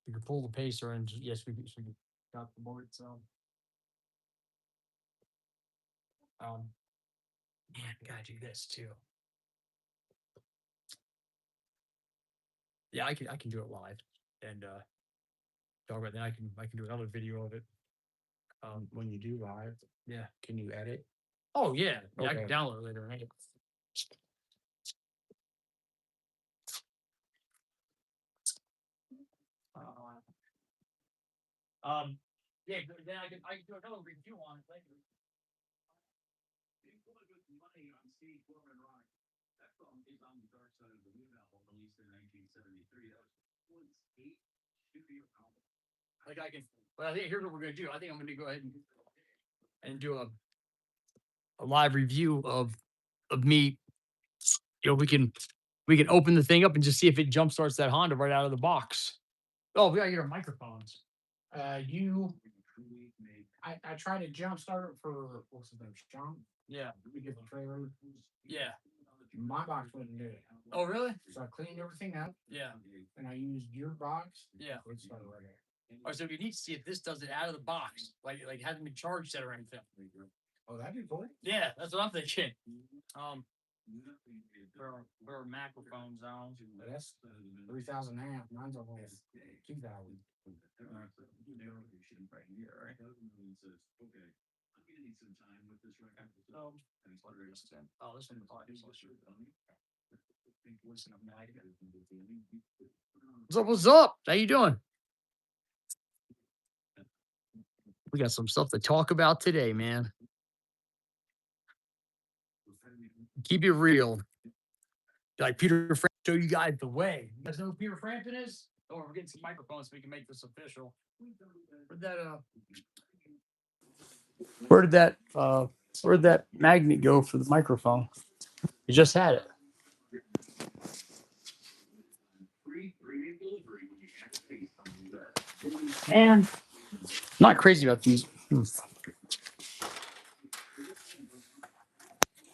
We can pull the pacer and yes, we got the board. So, man, gotta do this too. Yeah, I can do it live and talk about that. I can do another video of it. When you do live, Yeah. can you edit? Oh yeah, yeah. I can Okay. download it later. Right? Yeah. Then I can do another review on it later. Money on Steve Fillmore and Rock. That song is on the Dark Side of the Moon album released in 1973. That was Fillmore's 8th studio album. Like I can, well, I think here's what we're gonna do. I think I'm gonna go ahead and do a live review of me. You know, we can open the thing up and just see if it jump starts that Honda right out of the box. Oh, we gotta get our microphones. I tried to jump start it for what's his name, Sean. Yeah. We get the trailer. Yeah. My box wouldn't do it. Oh, really? So I cleaned everything up. Yeah. And I used your box. Yeah. It started right there. All right, so you need to see if this does it out of the box, like hasn't been charged yet or anything. Oh, that'd be cool. Yeah, that's what I'm thinking. For microphones on. That's 3,000 amp. Mine's almost 2,000. Right here, right? Okay, I'm gonna need some time with this record. Oh, this one. What's up? How you doing? We got some stuff to talk about today, man. Keep it real. Like Peter Frampton, show you guys the way. You guys know who Peter Frampton is? Oh, we're getting some microphones so we can make this official. Where'd that magnet go for the microphone? You just had it. Man, not crazy about these. I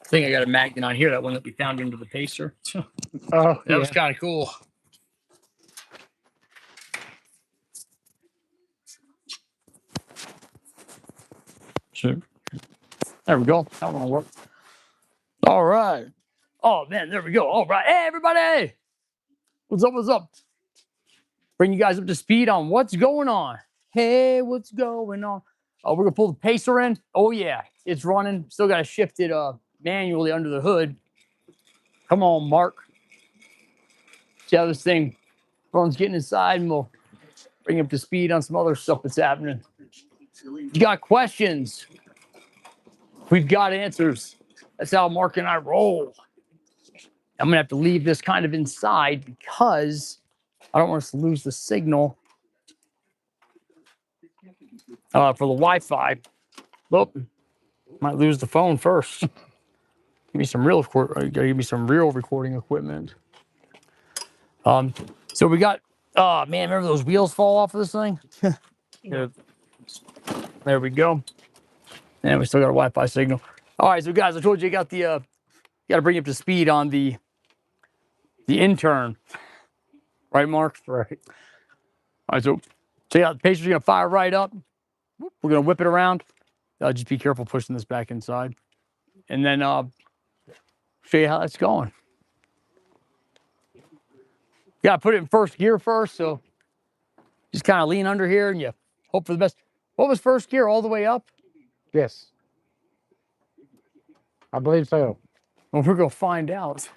think I got a magnet on here, that one that we found under the pacer. Oh, that was kind of cool. Sure. There we go. That one will work. All right. Oh, man, there we go. All right. Hey, everybody. What's up? What's up? Bring you guys up to speed on what's going on. Hey, what's going on? Oh, we're going to pull the pacer in. Oh, yeah. It's running. Still got to shift it manually under the hood. Come on, Mark. See how this thing runs getting inside, and we'll bring you up to speed on some other stuff that's happening. You got questions? We've got answers. That's how Mark and I roll. I'm going to have to leave this kind of inside because I don't want us to lose the signal for the Wi-Fi. Well, might lose the phone first. Give me some real recording equipment. So we got, oh man, remember those wheels fall off of this thing? Yeah. There we go. And we still got a Wi-Fi signal. All right, so guys, I told you, got to bring you up to speed on the intern. Right, Mark? Right. All right, so yeah, the pacer's gonna fire right up. We're gonna whip it around. Just be careful pushing this back inside. And then show you how that's going. You gotta put it in first gear first, so just kind of lean under here and you hope for the best. What was first gear, all the way up? Yes. I believe so. Well, we're gonna find out.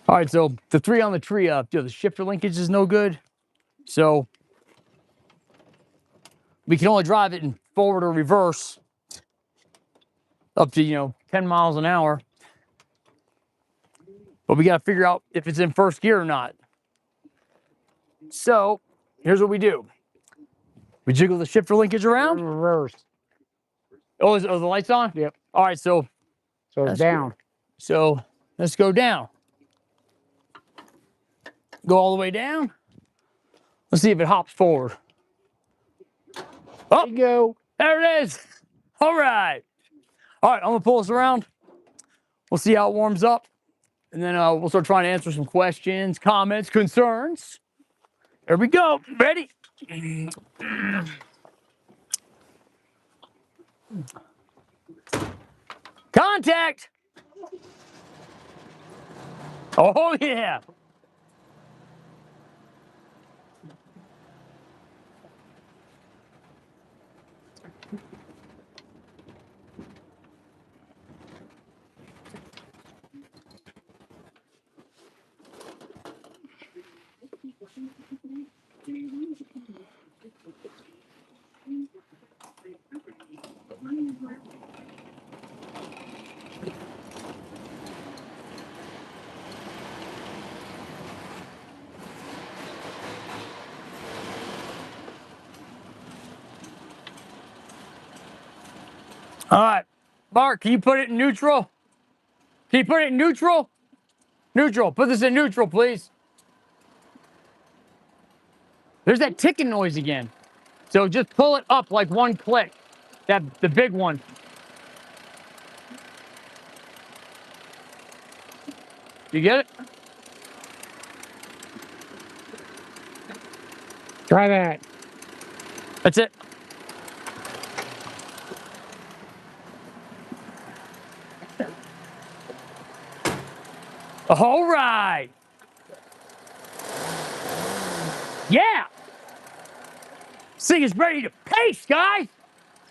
All right, so the 3 on the tree, the shifter linkage is no good. So we can only drive it in forward or reverse up to, 10 miles an hour. But we got to figure out if it's in first gear or not. So here's what we do. We jiggle the shifter linkage around. Reverse. Oh, are the lights on? Yep. All right, so it's down. Good. So let's go down. Go all the way down. Let's see if it hops forward. Oh, There you go. There it is. All right. All right, I'm gonna pull us around. We'll see how it warms up, and then we'll start trying to answer some questions, comments, concerns. Here we go. Ready? Contact. Oh yeah. All right, Mark, can you put it in neutral? Can you put it in neutral? Neutral. Put this in neutral, please. There's that ticking noise again. So just pull it up like one click. The big one. You get it? Try that. That's it. All right. Yeah. This thing is ready to pace, guys.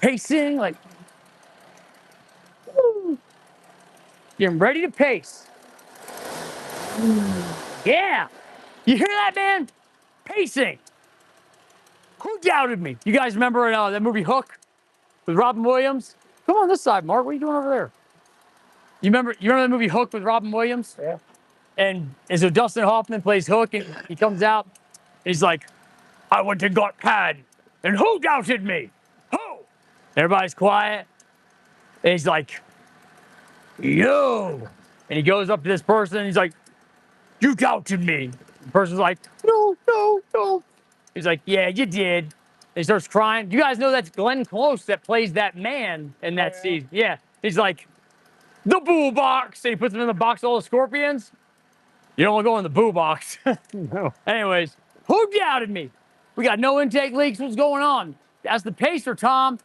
Pacing, like, woo. Getting ready to pace. Yeah. You hear that, man? Pacing. Who doubted me? You guys remember that movie Hook with Robin Williams? Come on this side, Mark. What are you doing over there? You remember the movie Hook with Robin Williams? Yeah. And so Dustin Hoffman plays Hook, and he comes out, and he's like, I went and got Pad, and who doubted me? Who? Everybody's quiet. And he's like, you. And he goes up to this person, and he's like, you doubted me. The person's like, no, no, no. He's like, yeah, you did. And he starts crying. You guys know that's Glenn Close that plays that man in that season. Yeah. He's like, the boo box. And he puts him in the box of all the scorpions. You don't want to go in the boo box. No. Anyways, who doubted me? We got no intake leaks. What's going on? That's the pacer, Tom.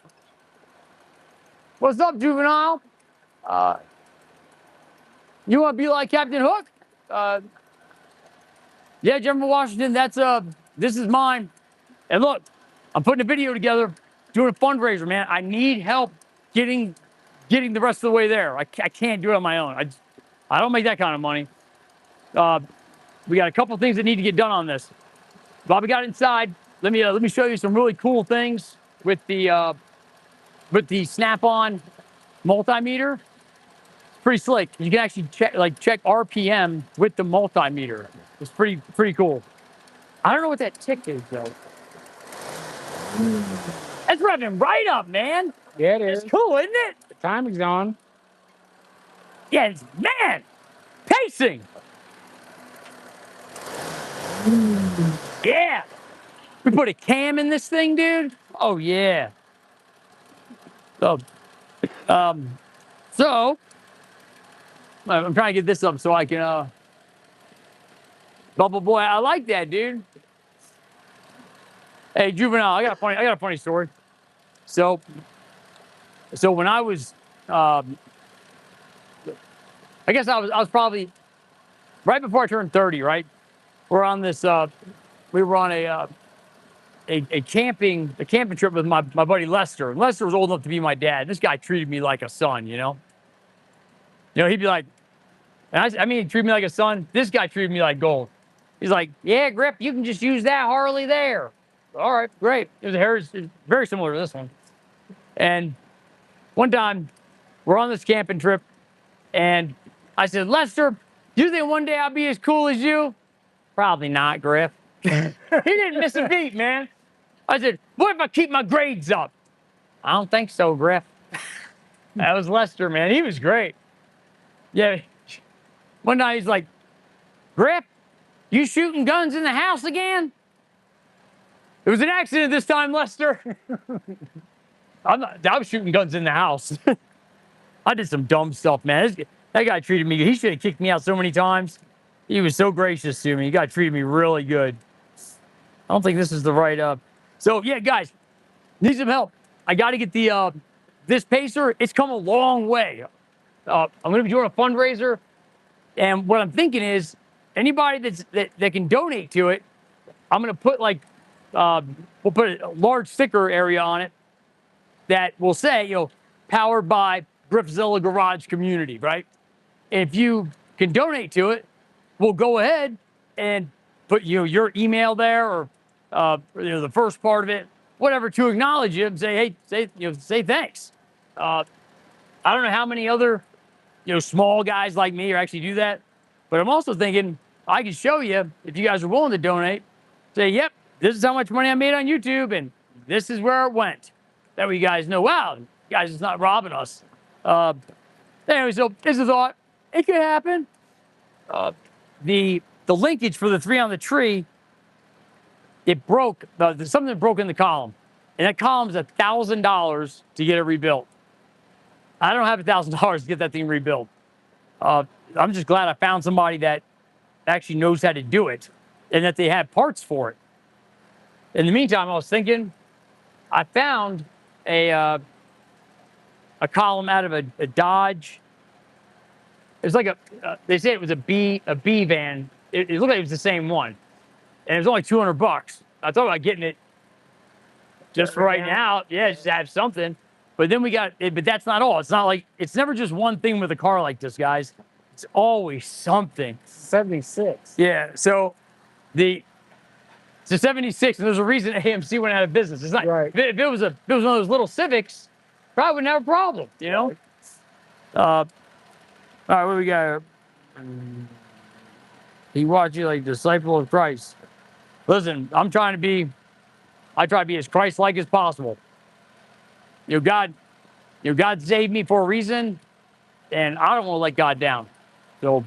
What's up, juvenile? You want to be like Captain Hook? Yeah, General Washington, this is mine. And look, I'm putting a video together, doing a fundraiser, man. I need help getting the rest of the way there. I can't do it on my own. I don't make that kind of money. We got a couple things that need to get done on this. Bobby got inside. Let me show you some really cool things with the snap-on multimeter. Pretty slick. You can actually check RPM with the multimeter. It's pretty cool. I don't know what that tick is though. That's revving right up, man. Yeah, it is. It's cool, isn't it? The timing's on. Yeah, man, pacing. Yeah. We put a cam in this thing, dude. Oh yeah. So, so I'm trying to get this up so I can. Bubble boy, I like that, dude. Hey, juvenile, I got a funny story. So when I was, I guess I was probably right before I turned 30. Right, we're on this. We were on a camping trip with my buddy Lester. And Lester was old enough to be my dad. This guy treated me like a son. You know, he'd be like, and I mean, he treated me like a son. This guy treated me like gold. He's like, yeah, Griff, you can just use that Harley there. All right, great. It was very similar to this one. And one time, we're on this camping trip, and I said, Lester, do you think one day I'll be as cool as you? Probably not, Griff. He didn't miss a beat, man. I said, what if I keep my grades up? I don't think so, Griff. That was Lester, man. He was great. Yeah. One night he's like, Griff, you shooting guns in the house again? It was an accident this time, Lester. I was shooting guns in the house. I did some dumb stuff, man. That guy treated me. He should have kicked me out so many times. He was so gracious to me. He guy treated me really good. I don't think this is the right. So yeah, guys, need some help. I got to get the this pacer. It's come a long way. I'm going to be doing a fundraiser, and what I'm thinking is anybody that can donate to it, I'm going to put like we'll put a large sticker area on it that will say, powered by Griffzilla Garage Community, right? And if you can donate to it, we'll go ahead and put your email there, or the first part of it, whatever, to acknowledge you and say, hey, say thanks. I don't know how many other small guys like me are actually do that, but I'm also thinking I can show you if you guys are willing to donate. Say, yep, this is how much money I made on YouTube, and this is where it went. That way you guys know, wow, you guys is not robbing us. Anyway, so it's a thought. It could happen. The linkage for the 3 on the tree, it broke. There's something that broke in the column, and that column's $1,000 to get it rebuilt. I don't have $1,000 to get that thing rebuilt. I'm just glad I found somebody that actually knows how to do it, and that they have parts for it. In the meantime, I was thinking, I found a column out of a Dodge. It was like they say it was a B van. It looked like it was the same one, and it was only $200. I thought about getting it just for right now. Yeah, just to have something. But then we got it. But that's not all. It's not like it's never just one thing with a car like this, guys. It's always something. 76. Yeah. So it's a 76, and there's a reason AMC went out of business. It's not Right. if it was one of those little Civics, probably wouldn't have a problem, all right, what do we got here? He watched you like disciple of Christ. Listen, I try to be as Christ-like as possible. God saved me for a reason, and I don't want to let God down. So,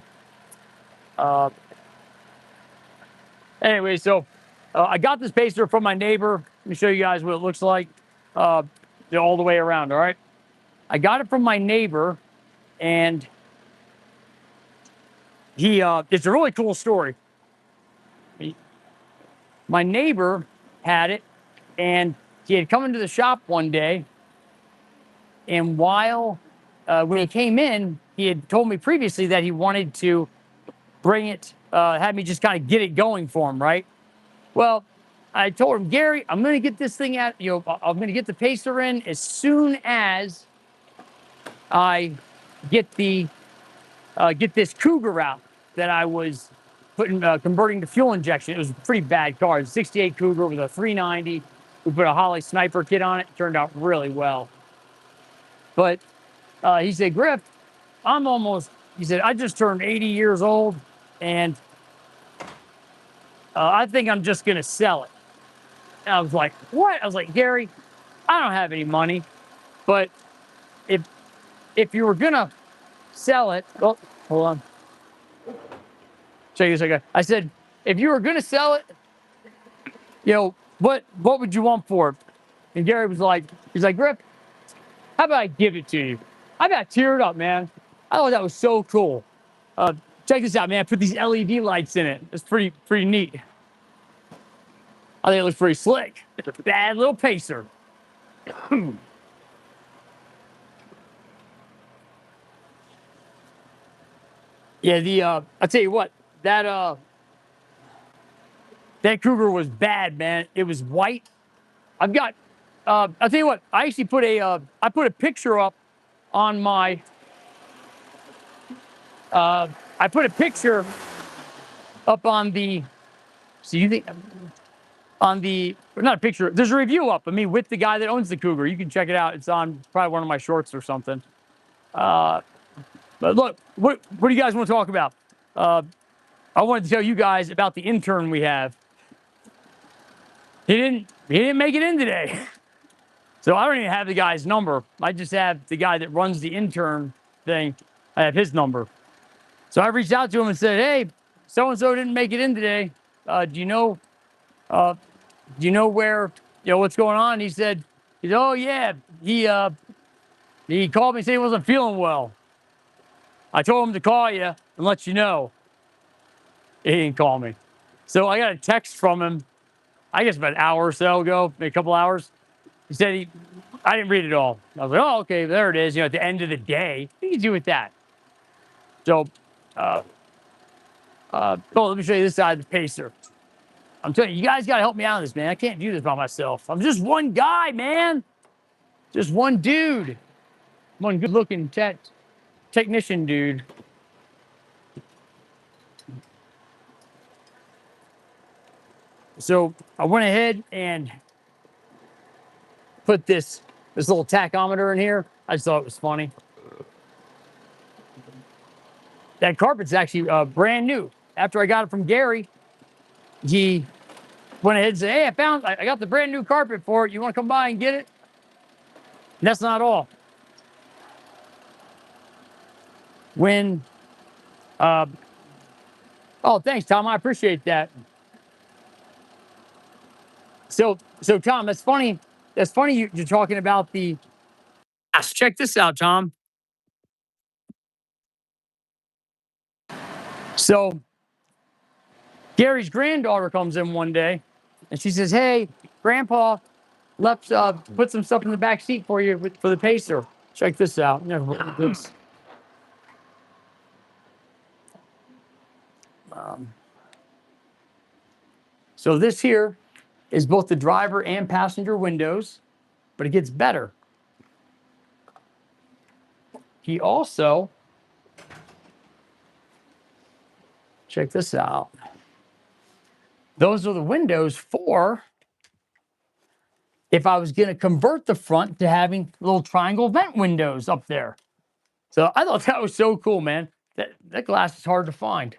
anyway, so I got this pacer from my neighbor. Let me show you guys what it looks like, all the way around. All right, I got it from my neighbor, and it's a really cool story. My neighbor had it, and he had come into the shop one day, and while when he came in, he had told me previously that he wanted to bring it, have me just kind of get it going for him, right? Well, I told him, Gary, I'm going to get this thing out, I'm going to get the pacer in as soon as I get this Cougar out that I was converting to fuel injection. It was a pretty bad car. It was a 68 Cougar with a 390. We put a Holly Sniper kit on it. It turned out really well. But he said, Griff, he said, I just turned 80 years old, and I think I'm just going to sell it. And I was like, what? I was like, Gary, I don't have any money, but if you were going to sell it, oh, hold on. Check this out. I said, if you were going to sell it, what would you want for it? And Gary was like, he's like, Griff, how about I give it to you? I about teared up, man. I thought that was so cool. Check this out, man. I put these LED lights in it. It's pretty neat. I think it looks pretty slick. It's a bad little pacer. Yeah, I'll tell you what, that Cougar was bad, man. It was white. I've got, I'll tell you what, I actually put a picture up on my, I put a picture up on the, so you think, on the, not a picture, there's a review up of me with the guy that owns the Cougar. You can check it out. It's on probably one of my shorts or something. But look, what do you guys want to talk about? I wanted to tell you guys about the intern we have. He didn't make it in today. So I don't even have the guy's number. I just have the guy that runs the intern thing. I have his number. So I reached out to him and said, hey, so-and-so didn't make it in today. Do you know where, what's going on? He said, oh yeah, he He called me, said he wasn't feeling well. I told him to call you and let you know. He didn't call me. So I got a text from him, I guess about an hour or so ago, maybe a couple hours. He said I didn't read it all. I was like, oh, okay, there it is. You know, at the end of the day, what do you do with that? So, let me show you this side of the pacer. I'm telling you, you guys got to help me out on this, man. I can't do this by myself. I'm just one guy, man. Just one dude. One good-looking technician dude. So I went ahead and put this little tachometer in here. I just thought it was funny. That carpet's actually brand new. After I got it from Gary, he went ahead and said, hey, I got the brand new carpet for it. You want to come by and get it? And that's not all. When, oh, thanks, Tom. I appreciate that. So Tom, that's funny. That's funny you're talking about the. Check this out, Tom. So Gary's granddaughter comes in one day, and she says, "Hey, Grandpa, let's put some stuff in the back seat for you for the pacer. Check this out." So this here is both the driver and passenger windows, but it gets better. He also, check this out. Those are the windows for if I was going to convert the front to having little triangle vent windows up there. So I thought that was so cool, man. That glass is hard to find.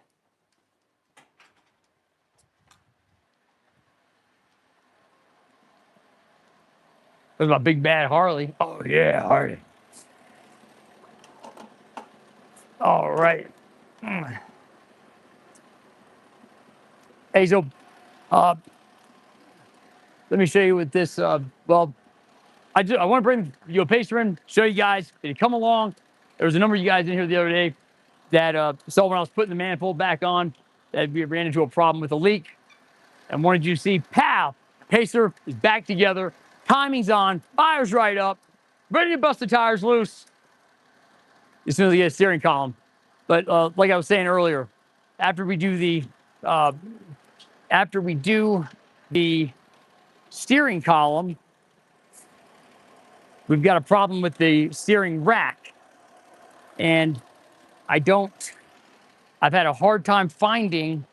There's my big bad Harley. Oh, yeah, Harley. All right. Hey, so uh, let me show you with this. Well, I want to bring you a pacer in, show you guys. Did you come along? There was a number of you guys in here the other day that saw when I was putting the manifold back on that we ran into a problem with a leak and wanted you to see, pow, pacer is back together, timing's on, fire's right up, ready to bust the tires loose as soon as I get a steering column. But like I was saying earlier, after we do the steering column, we've got a problem with the steering rack. And I've had a hard time finding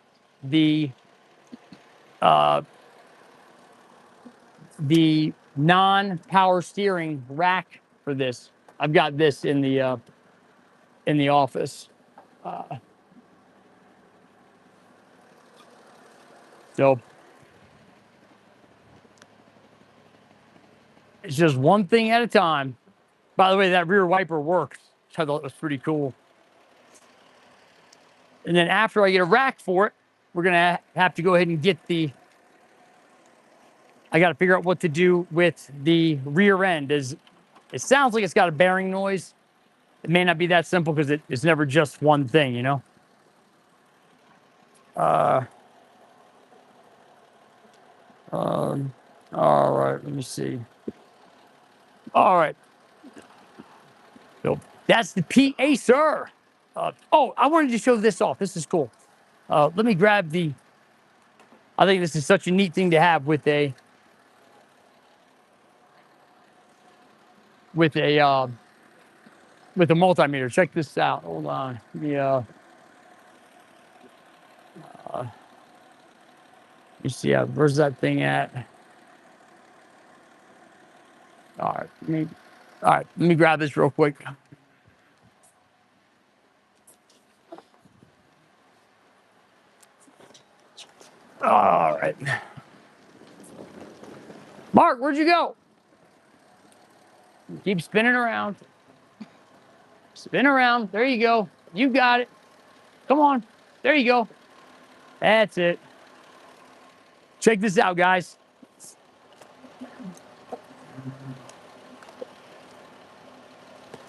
the non-power steering rack for this. I've got this in the office. So it's just one thing at a time. By the way, that rear wiper works. I thought it was pretty cool. And then after I get a rack for it, we're going to have to go ahead and get I got to figure out what to do with the rear end. It sounds like it's got a bearing noise. It may not be that simple because it's never just one thing, you know? All right, let me see. All right. So that's the PA, sir. I wanted to show this off. This is cool. Let me grab I think this is such a neat thing to have with a multimeter. Check this out. Hold on. You see, where's that thing at? All right, let me grab this real quick. All right. Mark, where'd you go? Keep spinning around. Spin around. There you go. You got it. Come on. There you go. That's it. Check this out, guys.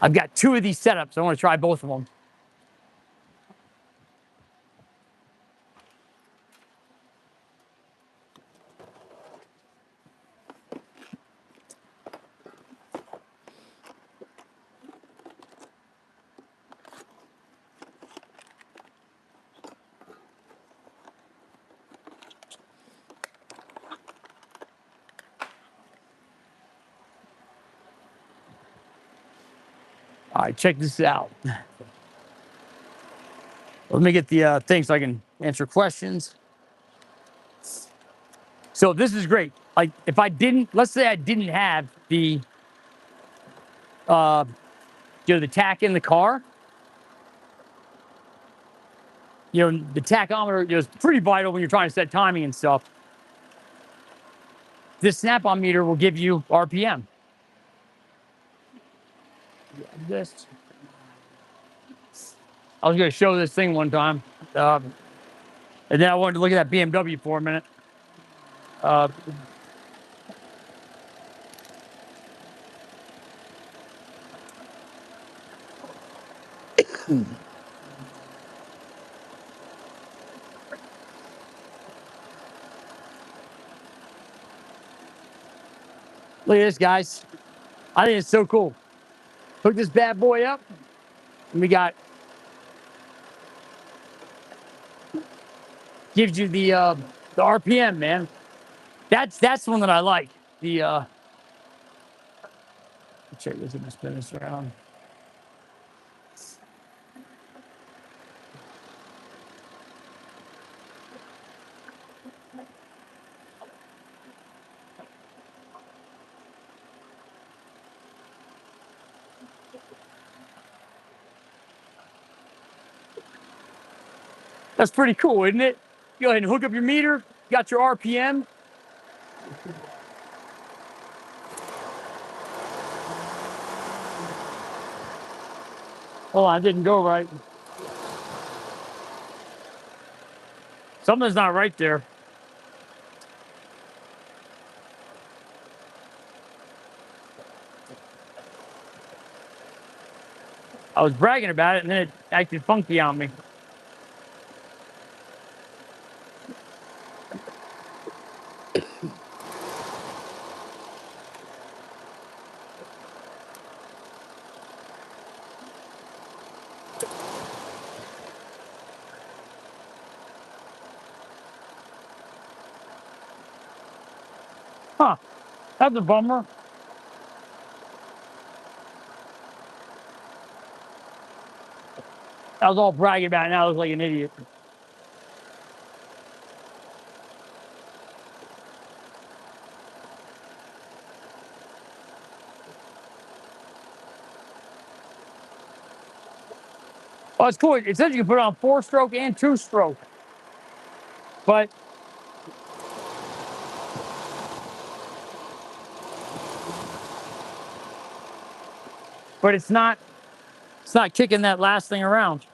I've got 2 of these setups. I want to try both of them. All right, check this out. Let me get the thing so I can answer questions. So this is great. Like if I didn't, let's say I didn't have the, the tach in the car. The tachometer is pretty vital when you're trying to set timing and stuff. This snap-on meter will give you RPM. This. I was going to show this thing one time, and then I wanted to look at that BMW for a minute. Look at this, guys. I think it's so cool. Hook this bad boy up, and we got gives you the RPM, man. That's the one that I like. The check this and spin this around. That's pretty cool, isn't it? Go ahead and hook up your meter. Got your RPM. Hold on, it didn't go right. Something's not right there. I was bragging about it, and then it acted funky on me. Huh. That's a bummer. I was all bragging about it. Now I look like an idiot. Oh, it's cool. It says you can put it on 4-stroke and 2-stroke. But it's not kicking that last thing around.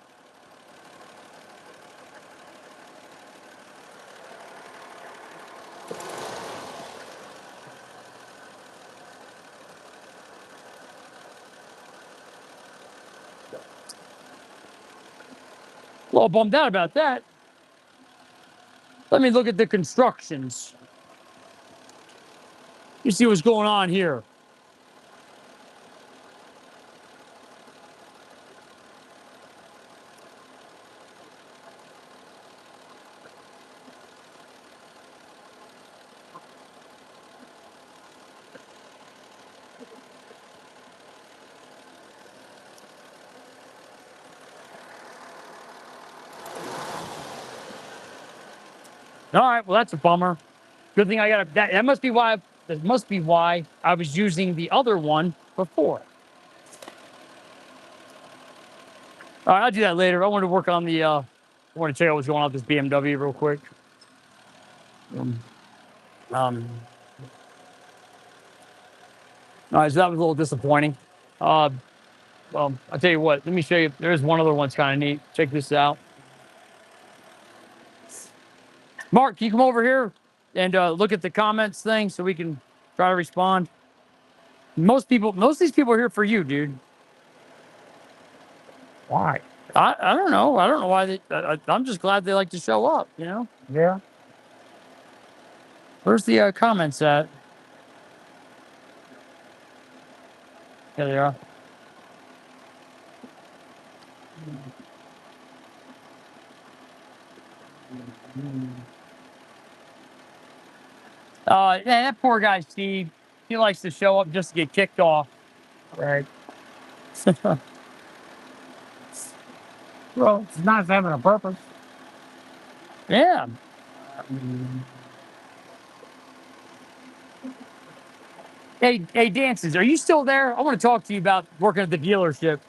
A little bummed out about that. Let me look at the constructions. You see what's going on here. All right, well, that's a bummer. Good thing I got that must be why I was using the other one before. All right, I'll do that later. I want to work on the I want to check out what's going on with this BMW real quick. All right, so that was a little disappointing. Well, I'll tell you what, let me show you. There's one other one's kind of neat. Check this out. Mark, can you come over here and look at the comments thing so we can try to respond? Most of these people are here for you, dude. Why? I don't know. I don't know why I'm just glad they like to show up. You know. Yeah. Where's the comments at? There they are. Yeah, that poor guy Steve. He likes to show up just to get kicked off. Right. Well, it's nice having a purpose. Yeah. Hey, Dances, are you still there? I want to talk to you about working at the dealership.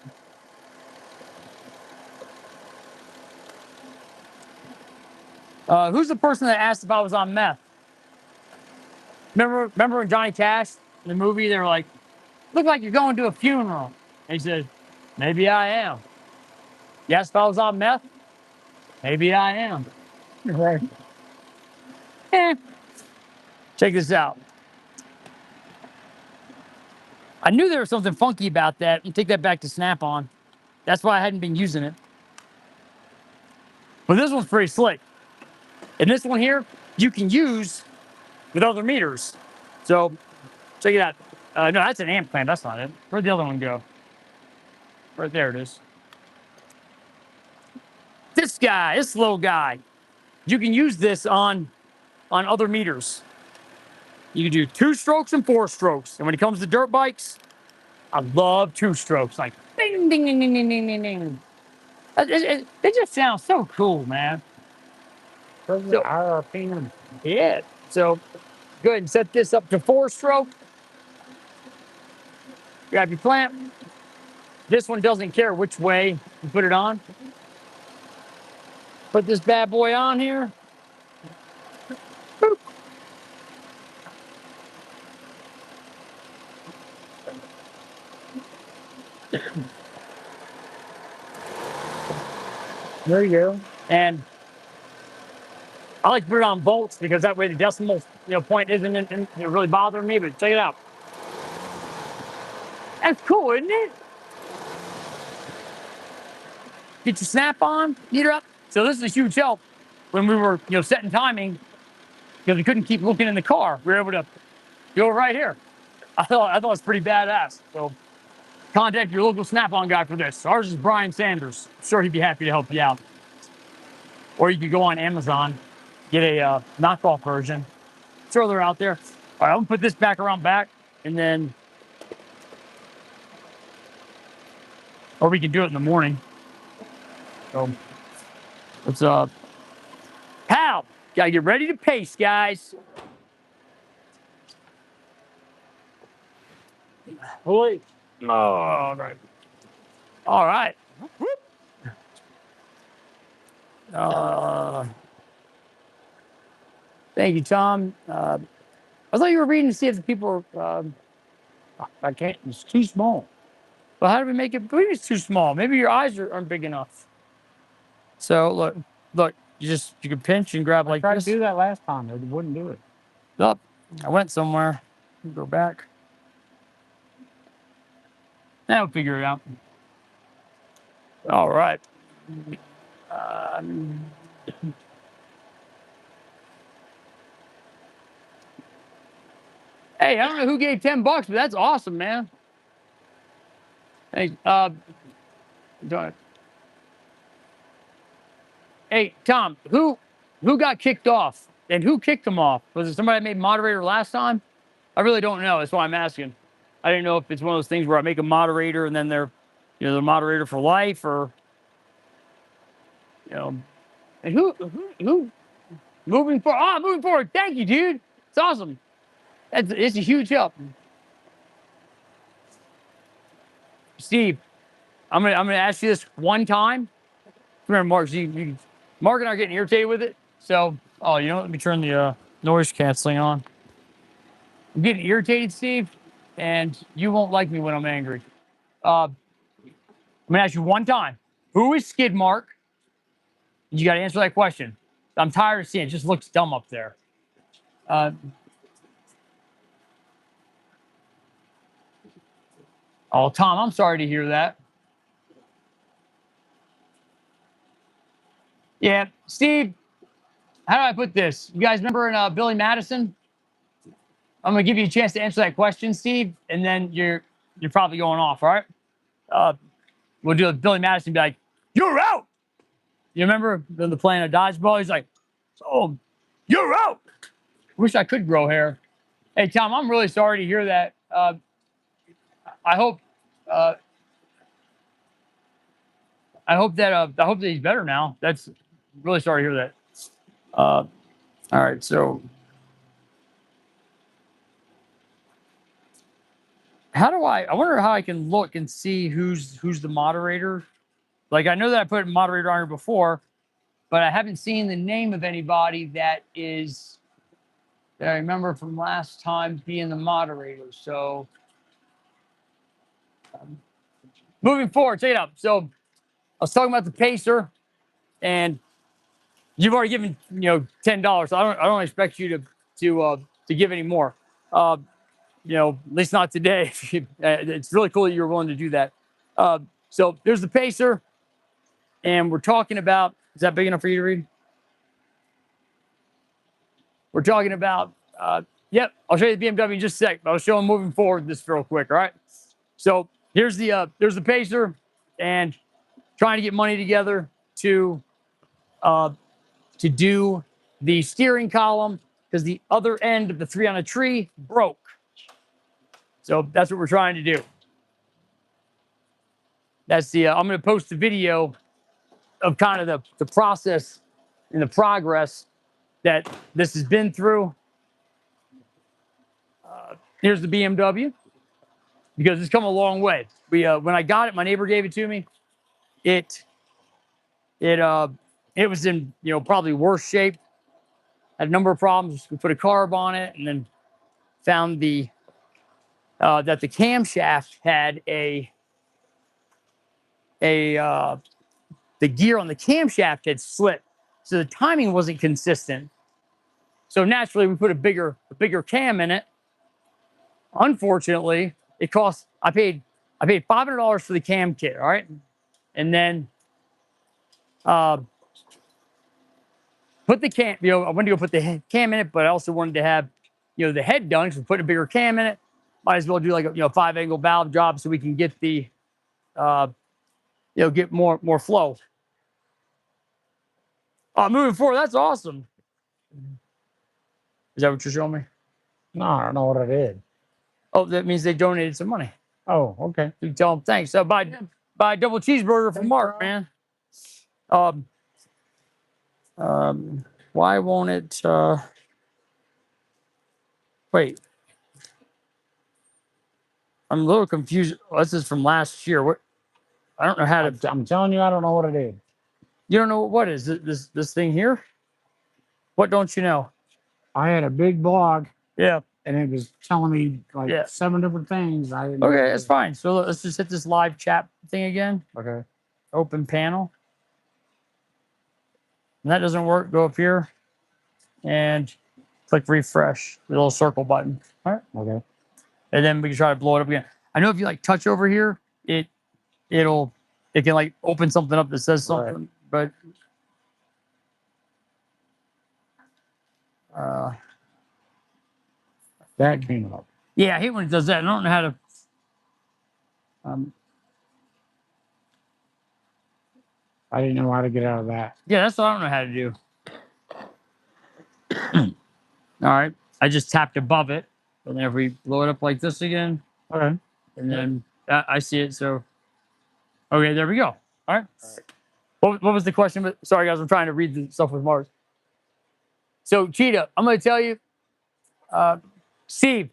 Who's the person that asked if I was on meth? Remember when Johnny Cash in the movie? They were like, "Look like you're going to a funeral." And he said, "Maybe I am." You asked if I was on meth? Maybe I am. Right. Eh. Check this out. I knew there was something funky about that. And take that back to Snap-on. That's why I hadn't been using it. But this one's pretty slick. And this one here, you can use with other meters. So check it out. No, that's an amp clamp. That's not it. Where'd the other one go? Right there it is. This guy, this little guy, you can use this on other meters. You can do 2 strokes and 4 strokes. And when it comes to dirt bikes, I love 2 strokes. Like ding, ding, ding, ding, ding, ding, ding, ding. It just sounds so cool, man. So, Our opinion. yeah. So go ahead and set this up to 4 stroke. Grab your clamp. This one doesn't care which way you put it on. Put this bad boy on here. Boop. There you go. And I like to put it on volts because that way the decimal point isn't really bothering me. But check it out. That's cool, isn't it? Get your snap on, meter up. So this is a huge help when we were setting timing because we couldn't keep looking in the car. We were able to go right here. I thought it was pretty badass. So contact your local Snap-on guy for this. Ours is Brian Sanders. I'm sure he'd be happy to help you out. Or you could go on Amazon, get a knockoff version. Throw they're out there. All right, I'm gonna put this back around back, and then, or we can do it in the morning. So, what's up, pal? Gotta get ready to pace, guys. Holy. Oh, all right. All right. Uh, Thank you, Tom. I thought you were reading to see if the people were. I can't. It's too small. Well, how do we make it? Maybe it's too small. Maybe your eyes aren't big enough. So look. You can pinch and grab I like tried this. to do that last time. It wouldn't do it. Up. I went somewhere. Go back. Now we'll figure it out. All right. Um, hey, I don't know who gave $10, but that's awesome, man. Hey, don't- hey, Tom, who got kicked off and who kicked them off? Was it somebody that made moderator last time? I really don't know. That's why I'm asking. I didn't know if it's one of those things where I make a moderator and then they're the moderator for life, or you know. And who moving forward? Oh, moving forward. Thank you, dude. It's awesome. It's a huge help. Steve, I'm gonna ask you this one time. Come here, Mark. Mark and I are getting irritated with it. So, let me turn the noise canceling on. I'm getting irritated, Steve, and you won't like me when I'm angry. I'm gonna ask you one time. Who is Skid Mark? You got to answer that question. I'm tired of seeing it. It just looks dumb up there. Uh, oh, Tom, I'm sorry to hear that. Yeah, Steve. How do I put this? You guys remember in Billy Madison? I'm gonna give you a chance to answer that question, Steve, and then you're probably going off. All right. Uh, we'll do a Billy Madison. Be like, "You're out." You remember the playing a dodgeball? He's like, "Oh, you're out." Wish I could grow hair. Hey, Tom, I'm really sorry to hear that. I hope. Uh, I hope that he's better now. That's really sorry to hear that. All right, so how do I wonder how I can look and see who's the moderator. Like I know that I put a moderator on here before, but I haven't seen the name of anybody that I remember from last time being the moderator. So moving forward, check it out. So I was talking about the pacer, and you've already given $10. So I don't expect you to give any more. At least not today. It's really cool that you're willing to do that. So there's the pacer, and we're talking about. Is that big enough for you to read? We're talking about. Yep, I'll show you the BMW in just a sec. But I'll show them moving forward this real quick. All right. So there's the pacer, and trying to get money together to do the steering column because the other end of the 3 on a tree broke. So that's what we're trying to do. That's the. I'm going to post the video of kind of the process and the progress that this has been through. Here's the BMW because it's come a long way. When I got it, my neighbor gave it to me. It it uh it was in probably worse shape. Had a number of problems. We put a carb on it, and then found that the camshaft had the gear on the camshaft had slipped, so the timing wasn't consistent. So naturally, we put a bigger cam in it. Unfortunately, it cost. I paid $500 for the cam kit. All right, and then uh, put the cam. I wanted to go put the cam in it, but I also wanted to have the head done. So put a bigger cam in it. Might as well do like a 5-angle valve job so we can get the uh, get more flow. Moving forward, that's awesome. Is that what you're showing me? No, I don't know what I did. Oh, that means they donated some money. Oh, okay. You can tell them thanks. So buy a double cheeseburger from Mark, man. Why won't it? Wait, I'm a little confused. Oh, this is from last year. What? I don't know how to. I'm telling you, I don't know what I did. You don't know what is this thing here? What don't you know? I had a big blog, Yeah. and it was telling me like Yeah. 7 different things. I didn't know Okay, what that's it fine. So let's just hit this live chat thing again. was. Okay. Open panel. And that doesn't work. Go up here and click refresh. The little circle button. All right. Okay. And then we can try to blow it up again. I know if you like touch over here, it can like open something up that says something, but That came up. yeah, I hate when it does that. I don't know how to. I didn't know how to get out of that. Yeah, that's what I don't know how to do. All right, I just tapped above it, and then if we blow it up like this again, Okay. and then I see it. So, okay, there we go. All right. What was the question? Sorry, guys, I'm trying to read the stuff with Mars. So, Cheetah, I'm going to tell you, Steve.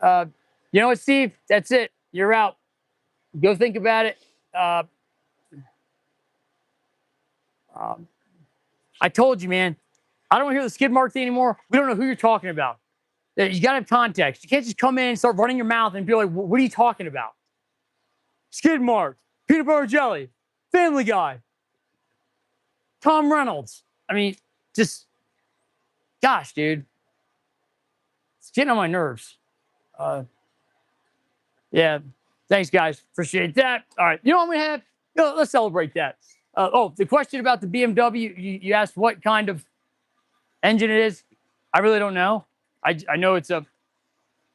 You know what, Steve? That's it. You're out. Go think about it. I told you, man. I don't want to hear the skid mark thing anymore. We don't know who you're talking about. You got to have context. You can't just come in and start running your mouth and be like, what are you talking about? Skid mark, peanut butter jelly, Family Guy, Tom Reynolds. I mean, just, gosh, dude. It's getting on my nerves. Yeah. Thanks, guys. Appreciate that. All right. You know what I'm going to have? Let's celebrate that. Oh, the question about the BMW, you asked what kind of engine it is. I really don't know. I know it's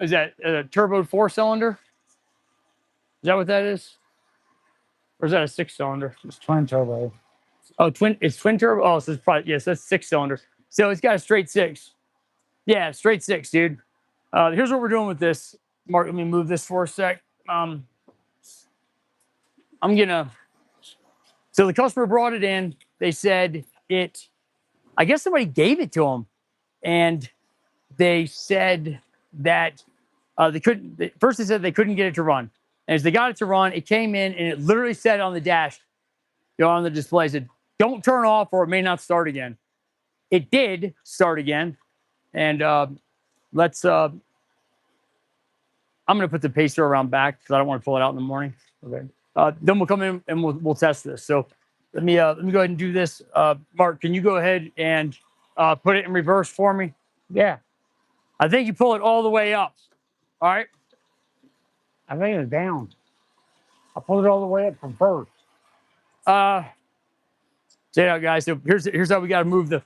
is that a turbo 4-cylinder? Is that what that is? Or is that a 6-cylinder? It's twin turbo. Oh, it's twin turbo. Oh, so it's probably, yes, that's 6-cylinder. So it's got a straight 6. Yeah, straight 6, dude. Here's what we're doing with this. Mark, let me move this for a sec. I'm gonna. So the customer brought it in. They said it. I guess somebody gave it to them, and they said that they couldn't. First, they said they couldn't get it to run. And as they got it to run, it came in and it literally said on the dash, on the display, said, "Don't turn off, or it may not start again." It did start again, and let's. I'm going to put the pacer around back because I don't want to pull it out in the morning. Okay. Then we'll come in and we'll test this. So let me go ahead and do this. Mark, can you go ahead and put it in reverse for me? Yeah. I think you pull it all the way up. All right. I think it's down. I pulled it all the way up from first. Check it out, guys. So here's how we got to move the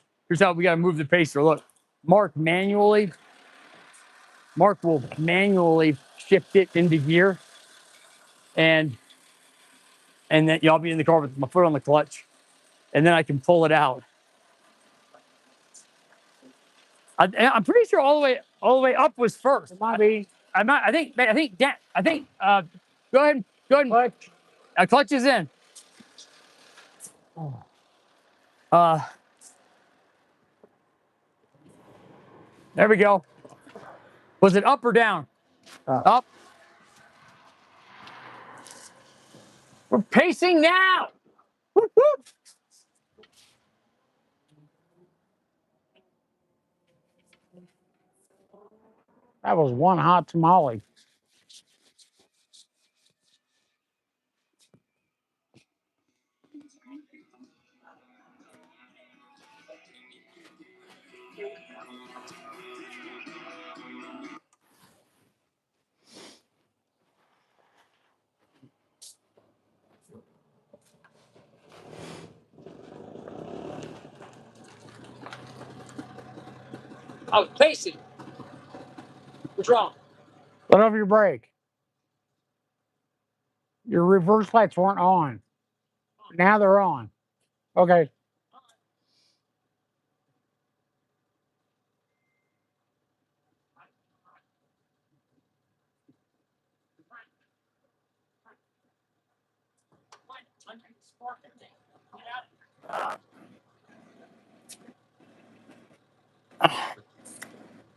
pacer. Look, Mark will manually shift it into gear, and then I'll be in the car with my foot on the clutch, and then I can pull it out. I'm pretty sure all the way up was first. It might be. I think. Go ahead. Clutch. Clutch is in. There we go. Was it up or down? Up. We're pacing now. Whoop, whoop. That was one hot tamale. I was pacing. What's wrong? Let off your brake. Your reverse lights weren't on. Now they're on. Okay.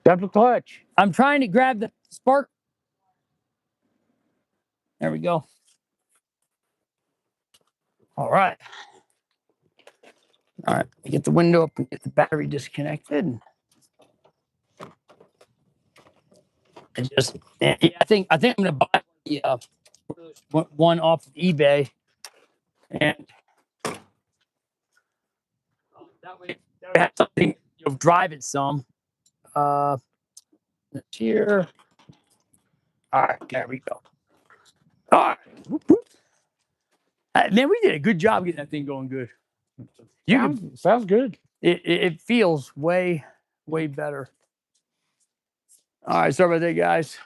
Grab the clutch. I'm trying to grab the spark. There we go. All right. All right. Get the window up and get the battery disconnected. And just, yeah, I think I'm gonna buy the one off of eBay, and that way I have something, drive it some. Here. All right, there we go. All right. Whoop, whoop. Man, we did a good job getting that thing going good. Sounds good. It feels way better. All right, sorry about that, guys.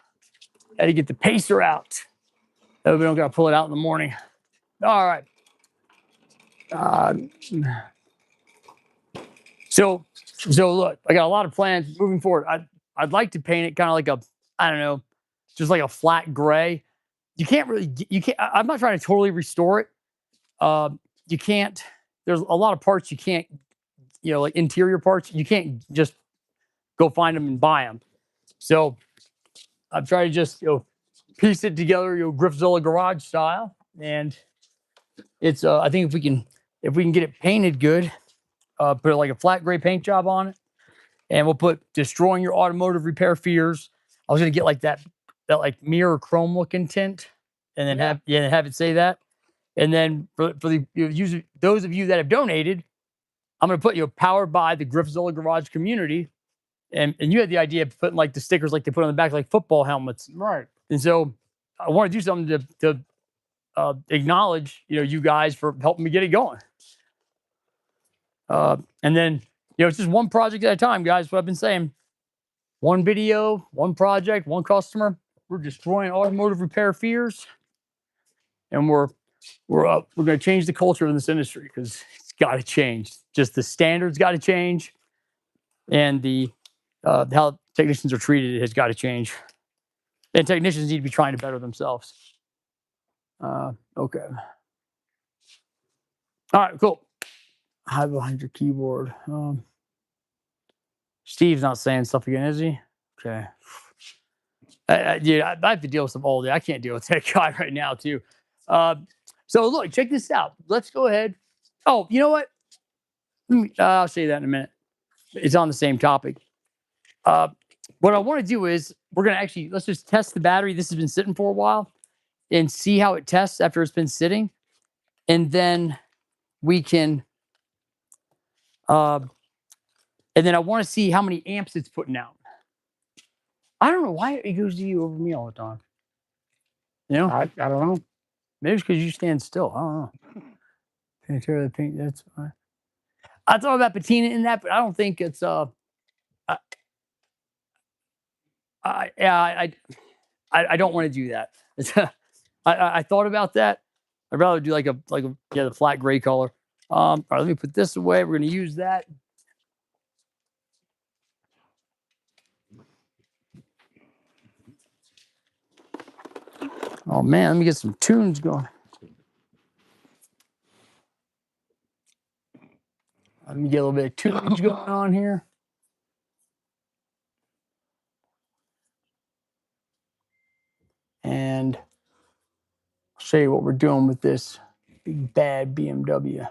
Had to get the pacer out. We don't got to pull it out in the morning. All right. So look, I got a lot of plans moving forward. I'd like to paint it kind of like I don't know, just like a flat gray. I'm not trying to totally restore it. You can't. There's a lot of parts you can't, like interior parts. You can't just go find them and buy them. So I've tried to just piece it together, Griffzilla garage style, and it's. I think if we can get it painted good, put like a flat gray paint job on it, and we'll put destroying your automotive repair fears. I was gonna get like that like mirror chrome looking tint, and then have it say that. And then for the those of you that have donated, I'm going to put powered by the Griffzilla Garage community. And you had the idea of putting like the stickers like they put on the back, like football helmets. Right. And so I want to do something to acknowledge, you guys for helping me get it going. And then, it's just one project at a time, guys. What I've been saying. One video, one project, one customer. We're destroying automotive repair fears, and we're going to change the culture in this industry because it's got to change. Just the standards got to change, and the how technicians are treated has got to change. And technicians need to be trying to better themselves. Okay. All right, cool. Hide behind your keyboard. Steve's not saying stuff again, is he? Okay. Dude, I have to deal with some old. I can't deal with that guy right now, too. So look, check this out. Let's go ahead. Oh, you know what? I'll say that in a minute. It's on the same topic. What I want to do is we're going to let's just test the battery. This has been sitting for a while and see how it tests after it's been sitting. And then we can, and then I want to see how many amps it's putting out. I don't know why it goes to you over me all the time. I don't know. Maybe it's because you stand still. I don't know. Pantera the paint, that's fine. I thought about patina in that, but I don't think it's I don't want to do that. I thought about that. I'd rather do like a the flat gray color. All right, let me put this away. We're gonna use that. Oh man, let me get some tunes going. Let me get a little bit of tunes going on here. And I'll show you what we're doing with this big bad BMW.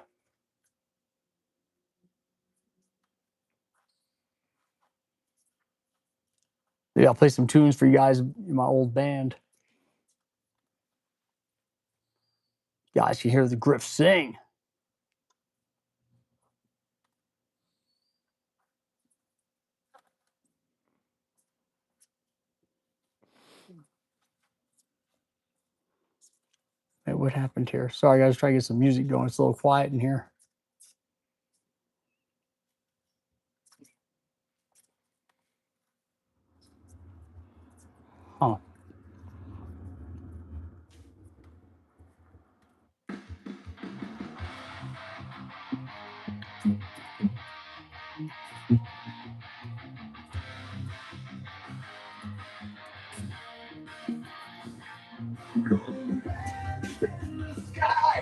Maybe I'll play some tunes for you guys in my old band. Guys can hear the Griff sing. Hey, what happened here? Sorry, guys, trying to get some music going. It's a little quiet in here. Huh.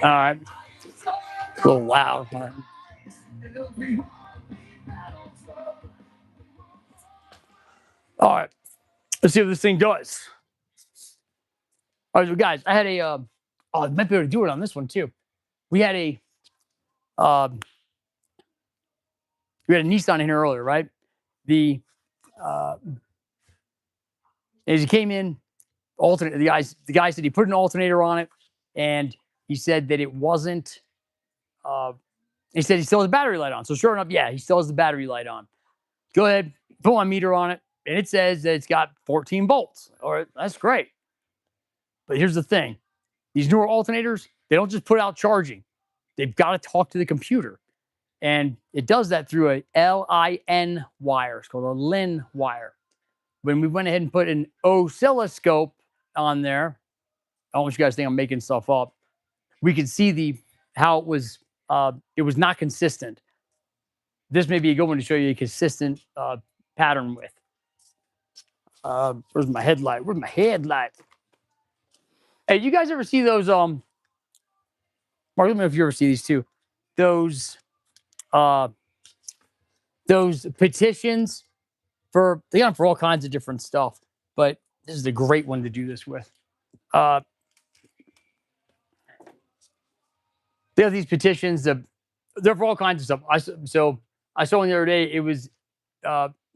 All right. A little loud. All right. All right. Let's see what this thing does. All right, so guys, I had a I might be able to do it on this one too. We had a Nissan in here earlier, right? The as he came in, alternate the guy said he put an alternator on it, and he said that it wasn't he said he still has the battery light on. So sure enough, yeah, he still has the battery light on. Go ahead, put my meter on it, and it says that it's got 14 volts. All right, that's great. But here's the thing. These newer alternators, they don't just put out charging. They've got to talk to the computer. And it does that through a LIN wire. It's called a LIN wire. When we went ahead and put an oscilloscope on there, I don't want you guys to think I'm making stuff up. We could see how it was not consistent. This may be a good one to show you a consistent pattern with. Where's my headlight? Where's my headlight? Hey, you guys ever see those? Mark, let me know if you ever see these too. Those petitions they got them for all kinds of different stuff, but this is a great one to do this with. They have these petitions that they're for all kinds of stuff. So I saw one the other day. It was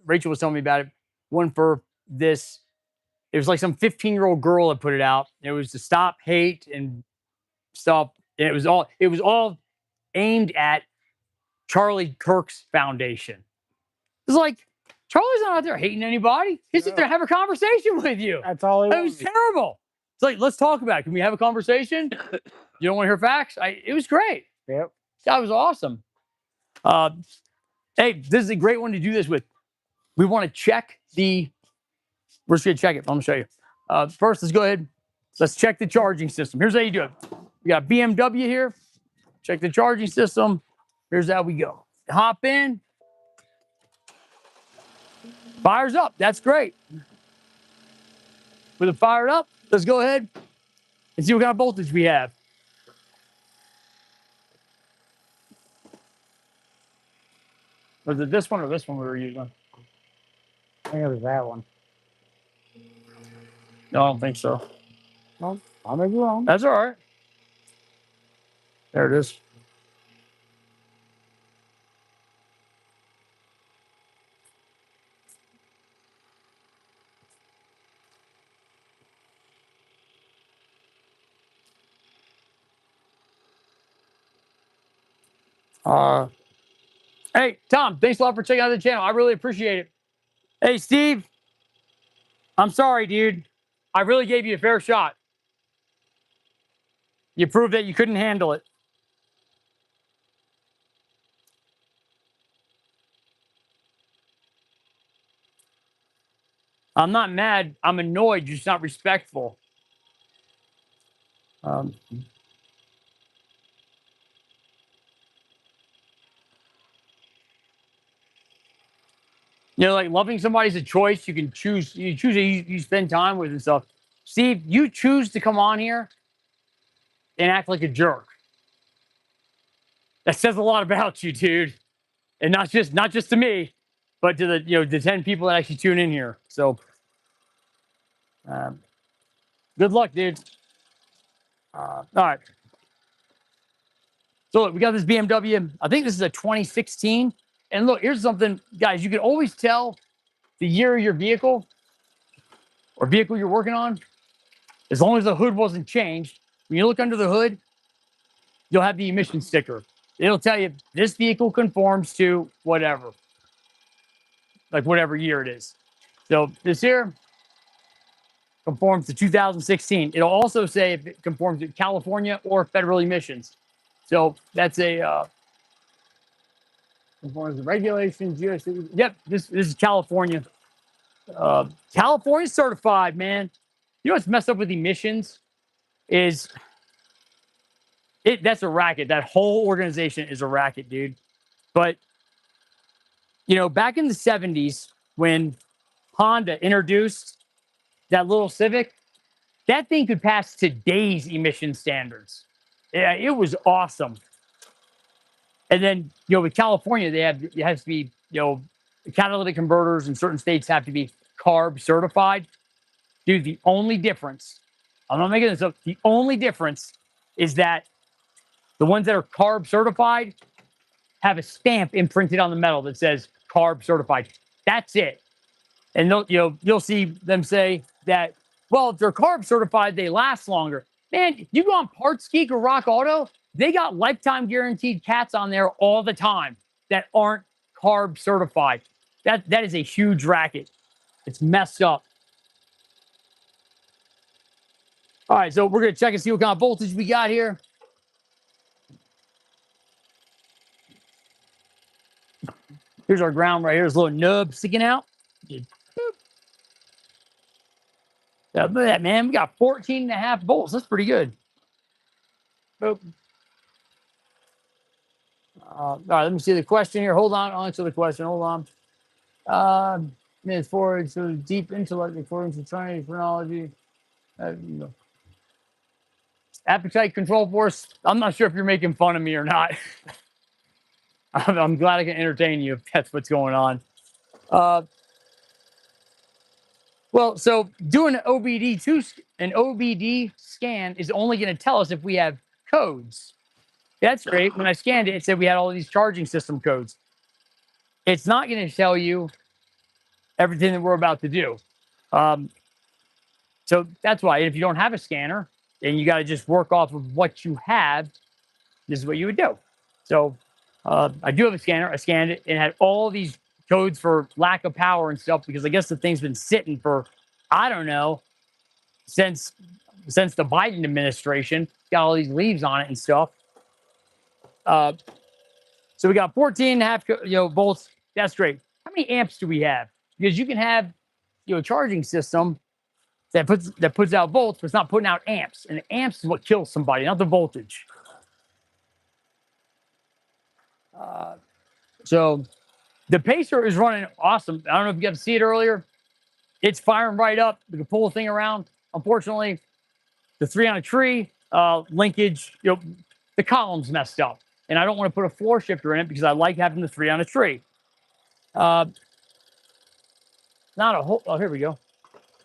Rachel was telling me about it. One for this. It was like some 15-year-old girl that put it out. It was to stop hate and stuff. And it was all aimed at Charlie Kirk's foundation. It's like, Charlie's not out there hating anybody. He's just there to have a conversation with you. That's all he It was terrible. It's like, let's talk about it. Can we have a conversation? You don't want to hear facts? It was great. Yep. That was awesome. Hey, this is a great one to do this with. We want to check the. We're just going to check it. I'm going to show you. First, let's go ahead. Let's check the charging system. Here's how you do it. We got BMW here. Check the charging system. Here's how we go. Hop in. Fires up. That's great. With it fired up, let's go ahead and see what kind of voltage we have. Was it this one or this one we were using? I think it was that one. No, I don't think so. Well, I may be wrong. That's all right. There it is. Hey, Tom, thanks a lot for checking out the channel. I really appreciate it. Hey, Steve, I'm sorry, dude. I really gave you a fair shot. You proved that you couldn't handle it. I'm not mad. I'm annoyed. You're just not respectful. You know, like loving somebody's a choice. You can choose. You choose who you spend time with and stuff. Steve, you choose to come on here and act like a jerk. That says a lot about you, dude, and not just to me, but to the 10 people that actually tune in here. So, good luck, dude. All right. So look, we got this BMW. I think this is a 2016. And look, here's something, guys. You can always tell the year of your vehicle or vehicle you're working on, as long as the hood wasn't changed. When you look under the hood, you'll have the emission sticker. It'll tell you this vehicle conforms to whatever, like whatever year it is. So this here conforms to 2016. It'll also say if it conforms to California or federal emissions. So that's a conforms to regulations. Yep, this is California. California certified, man. You know what's messed up with emissions is that's a racket. That whole organization is a racket, dude. But back in the 70s when Honda introduced that little Civic, that thing could pass today's emission standards. Yeah, it was awesome. And then, with California, it has to be, catalytic converters in certain states have to be CARB certified. Dude, the only difference, I'm not making this up, the only difference is that the ones that are CARB certified have a stamp imprinted on the metal that says CARB certified. That's it. And you'll see them say that, well, if they're CARB certified, they last longer. Man, you go on Parts Geek or Rock Auto, they got lifetime guaranteed cats on there all the time that aren't CARB certified. That is a huge racket. It's messed up. All right, so we're going to check and see what kind of voltage we got here. Here's our ground right here. There's a little nub sticking out. Yeah, look at that, man. We got 14.5 volts. That's pretty good. Boop. All right, let me see the question here. Hold on. I'll answer the question. Hold on. Minutes forward, so deep intellect according to Chinese phrenology. Appetite control force. I'm not sure if you're making fun of me or not. I'm glad I can entertain you if that's what's going on. Well, so doing an OBD scan is only going to tell us if we have codes. That's great. When I scanned it, it said we had all these charging system codes. It's not going to tell you everything that we're about to do. So that's why if you don't have a scanner and you got to just work off of what you have, this is what you would do. So I do have a scanner. I scanned it and had all these codes for lack of power and stuff because I guess the thing's been sitting for, I don't know, since the Biden administration. Got all these leaves on it and stuff. So we got 14 and a half, volts. That's great. How many amps do we have? Because you can have, a charging system that puts out volts, but it's not putting out amps. And amps is what kills somebody, not the voltage. So the pacer is running awesome. I don't know if you got to see it earlier. It's firing right up. We can pull the thing around. Unfortunately, the 3 on a tree linkage, the column's messed up. And I don't want to put a floor shifter in it because I like having the 3 on a tree. Not a whole, oh, here we go.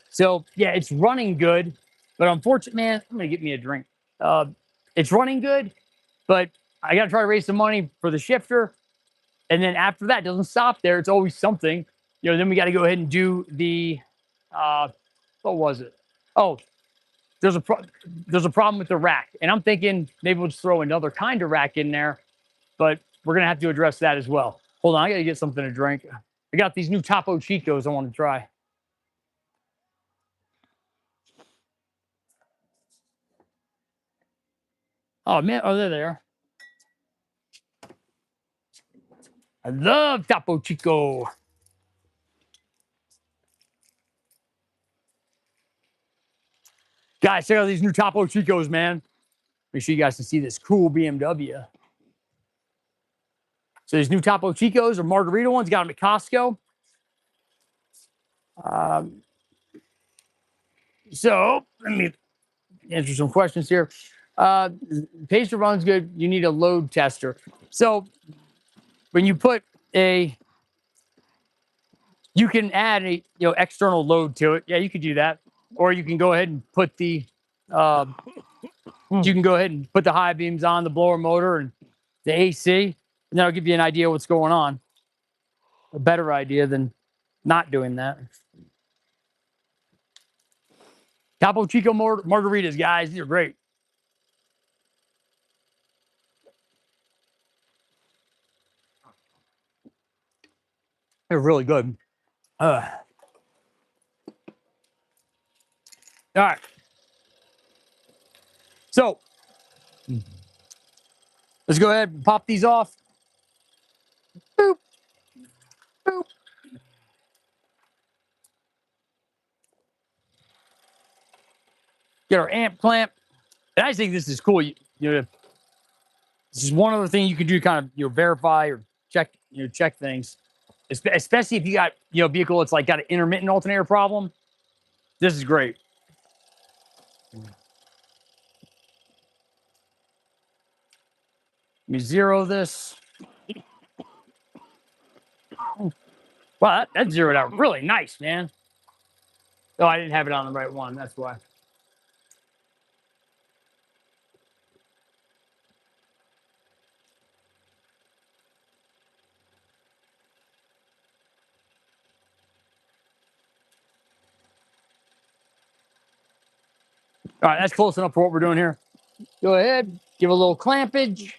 So, yeah, it's running good. But unfortunately, man, I'm going to get me a drink. It's running good, but I got to try to raise some money for the shifter. And then after that, it doesn't stop there. It's always something. Then we got to go ahead and do the, what was it? Oh, there's a problem with the rack. And I'm thinking maybe we'll just throw another kind of rack in there. But we're going to have to address that as well. Hold on, I got to get something to drink. I got these new Topo Chicos I want to try. Oh, man. Oh, they're there. I love Topo Chico. Guys, check out these new Topo Chicos, man. Make sure you guys can see this cool BMW. So these new Topo Chicos are margarita ones. Got them at Costco. So let me answer some questions here. Pacer runs good. You need a load tester. So when you put you can add a external load to it. Yeah, you could do that, or you can go ahead and put the high beams on the blower motor and the AC, and that'll give you an idea what's going on. A better idea than not doing that. Topo Chico margaritas, guys, these are great. They're really good. All right. So let's go ahead and pop these off. Boop. Boop. Get our amp clamp. And I think this is cool. This is one other thing you can do, kind of verify or check things, especially if you got vehicle that's like got an intermittent alternator problem. This is great. Let me zero this. Wow, that zeroed out really nice, man. Oh, I didn't have it on the right one. That's why. All right, that's close enough for what we're doing here. Go ahead, give a little clampage.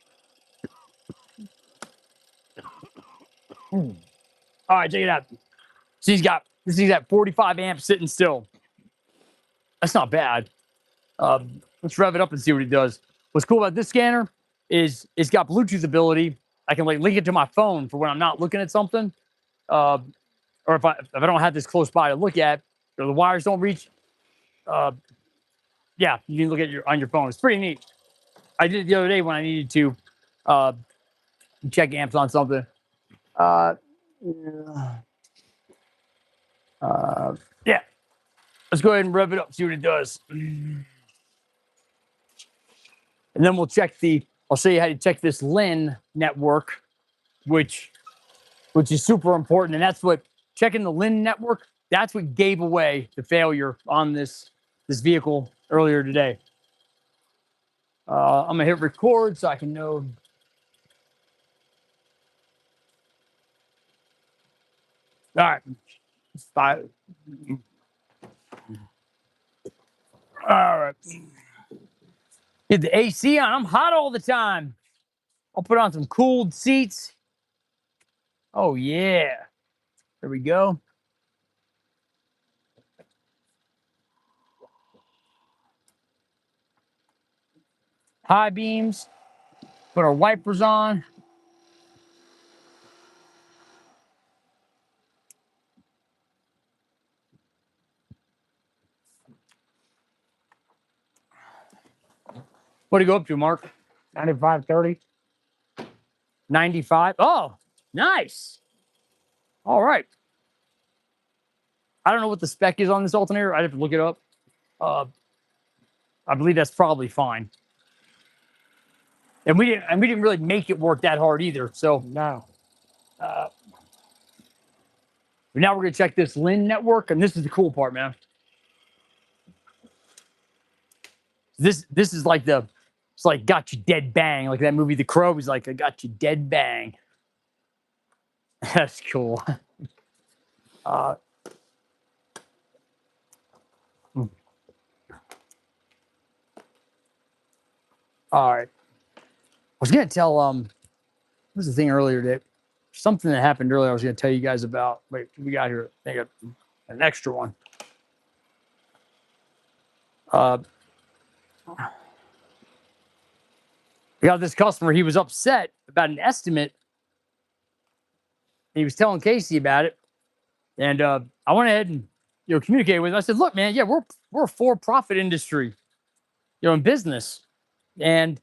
All right, check it out. So this thing's got 45 amps sitting still. That's not bad. Let's rev it up and see what it does. What's cool about this scanner is it's got Bluetooth ability. I can link it to my phone for when I'm not looking at something, or if I don't have this close by to look at, or the wires don't reach. Yeah, you can look at on your phone. It's pretty neat. I did it the other day when I needed to check amps on something. Yeah. Let's go ahead and rev it up, see what it does. And then we'll check I'll show you how to check this LIN network, which is super important. And that's what, checking the LIN network, that's what gave away the failure on this vehicle earlier today. I'm gonna hit record so I can know. All right. All right. Get the AC on. I'm hot all the time. I'll put on some cooled seats. Oh, yeah. There we go. High beams. Put our wipers on. What did it go up to, Mark? 9530. 95. Oh, nice. All right. I don't know what the spec is on this alternator. I'd have to look it up. I believe that's probably fine. And we didn't really make it work that hard either. So No. now we're gonna check this LIN network, and this is the cool part, man. This is like it's like got you dead bang, like that movie The Crow. He's like, I got you dead bang. That's cool. All right. I was gonna tell what was the thing earlier today? Something that happened earlier. I was gonna tell you guys about. Wait, we got here. I got an extra one. We got this customer. He was upset about an estimate. He was telling Casey about it, and I went ahead and communicated with him. I said, "Look, man, yeah, we're a for-profit industry, in business, and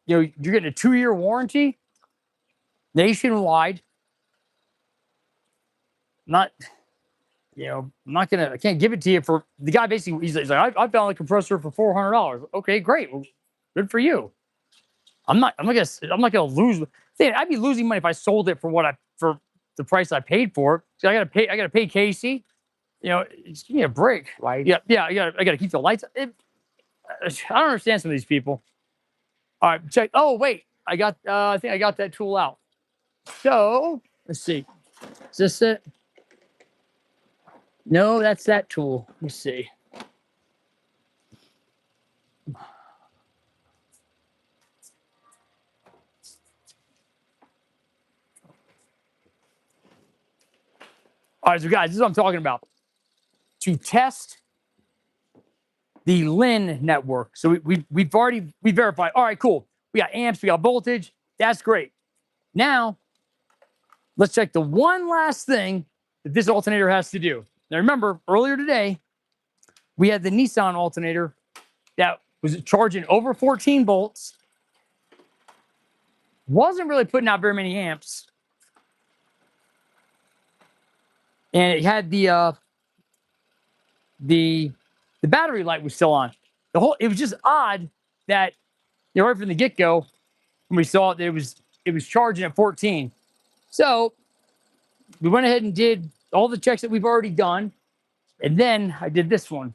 you're getting a 2-year warranty nationwide. Not, I'm not gonna. I can't give it to you for the guy. Basically, he's like, I found a compressor for $400. Okay, great, well, good for you. I'm not gonna lose. I'd be losing money if I sold it for the price I paid for it. So I gotta pay Casey. Just give me a break. Right. Yeah. I gotta keep the lights. I don't understand some of these people. All right, check. Oh wait, I think I got that tool out. So let's see. Is this it? No, that's that tool. Let me see. All right, so guys, this is what I'm talking about. To test the LIN network. So we verified. All right, cool. We got amps, we got voltage. That's great. Now, let's check the one last thing that this alternator has to do. Now, remember, earlier today, we had the Nissan alternator that was charging over 14 volts, wasn't really putting out very many amps, and it had the battery light was still on. It was just odd that right from the get-go, when we saw it, it was charging at 14. So we went ahead and did all the checks that we've already done. And then I did this one.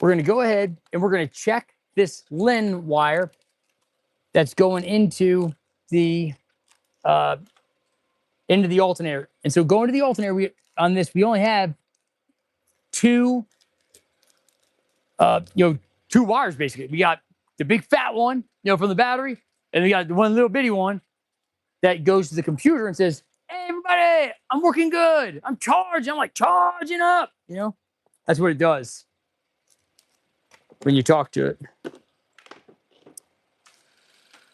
We're going to go ahead and we're going to check this LIN wire that's going into the alternator. And so going to the alternator, we only have two wires basically. We got the big fat one, from the battery, and we got the one little bitty one that goes to the computer and says, "Hey, everybody, I'm working good. I'm charged." I'm like, charging up. That's what it does when you talk to it.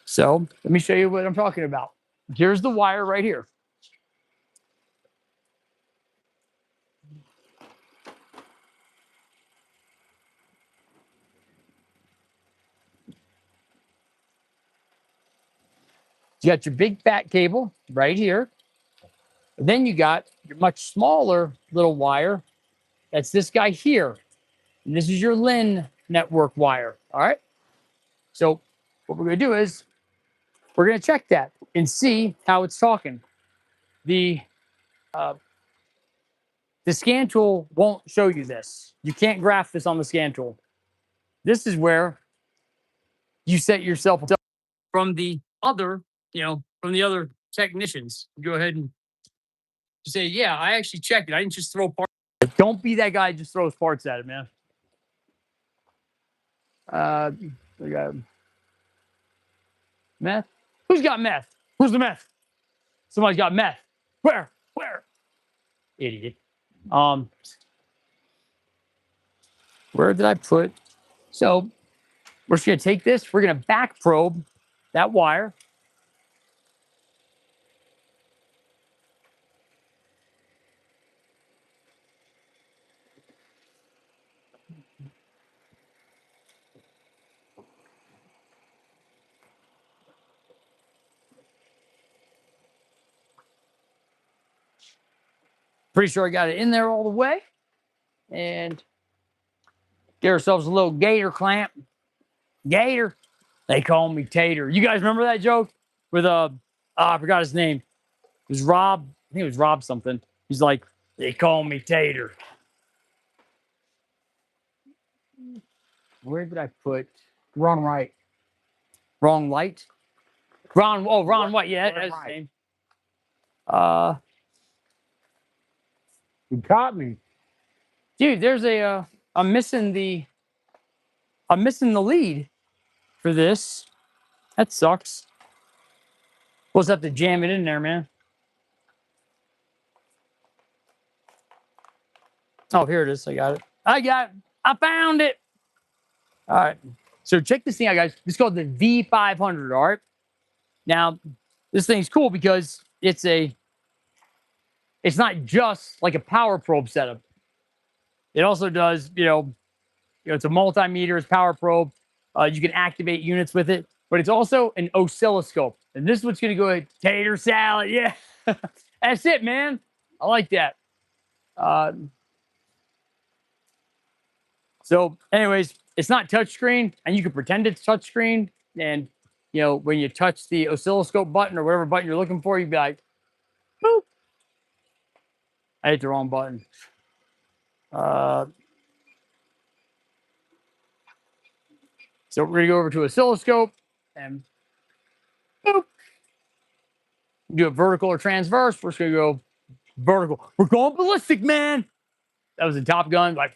So let me show you what I'm talking about. Here's the wire right here. You got your big fat cable right here. And then you got your much smaller little wire. That's this guy here. And this is your LIN network wire. All right. So what we're going to do is we're going to check that and see how it's talking. The scan tool won't show you this. You can't graph this on the scan tool. This is where you set yourself up from the other technicians. Go ahead and say, yeah, I actually checked it. I didn't just throw parts. Don't be that guy who just throws parts at it, man. We got meth. Who's got meth? Who's the meth? Somebody's got meth. Where? Idiot. Where did I put? So we're just gonna take this. We're gonna back probe that wire. Pretty sure I got it in there all the way. And get ourselves a little gator clamp. Gator. They call me Tater. You guys remember that joke? With I forgot his name. It was Rob. I think it was Rob something. He's like, they call me Tater. Where did I put Wrong, right. wrong light? Ron White. Yeah, Ron that's his White. name. You caught me. Dude, there's a I'm missing the lead for this. That sucks. We'll just have to jam it in there, man. Oh, here it is. I got it. I found it. All right. So check this thing out, guys. It's called the V500. All right. Now, this thing's cool because it's not just like a power probe setup. It also does, it's a multimeter, it's power probe. You can activate units with it, but it's also an oscilloscope. And this is what's going to go at tater salad. Yeah. That's it, man. I like that. So, anyways, it's not touchscreen, and you can pretend it's touchscreen. And when you touch the oscilloscope button or whatever button you're looking for, you'd be like, boop. I hit the wrong button. So we're gonna go over to oscilloscope and boop. Do a vertical or transverse. We're just gonna go vertical. We're going ballistic, man. That was a Top Gun. Like,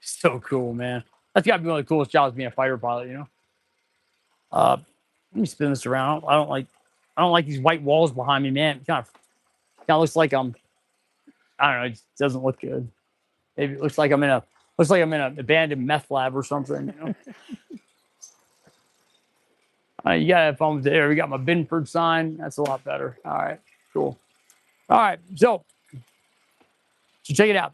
so cool, man. That's gotta be one of the coolest jobs being a fighter pilot. Let me spin this around. I don't like these white walls behind me, man. It kind of looks like I don't know. It just doesn't look good. Maybe it looks like I'm in an abandoned meth lab or something. You gotta have fun with it. There, we got my Binford sign. That's a lot better. All right, cool. All right, so check it out.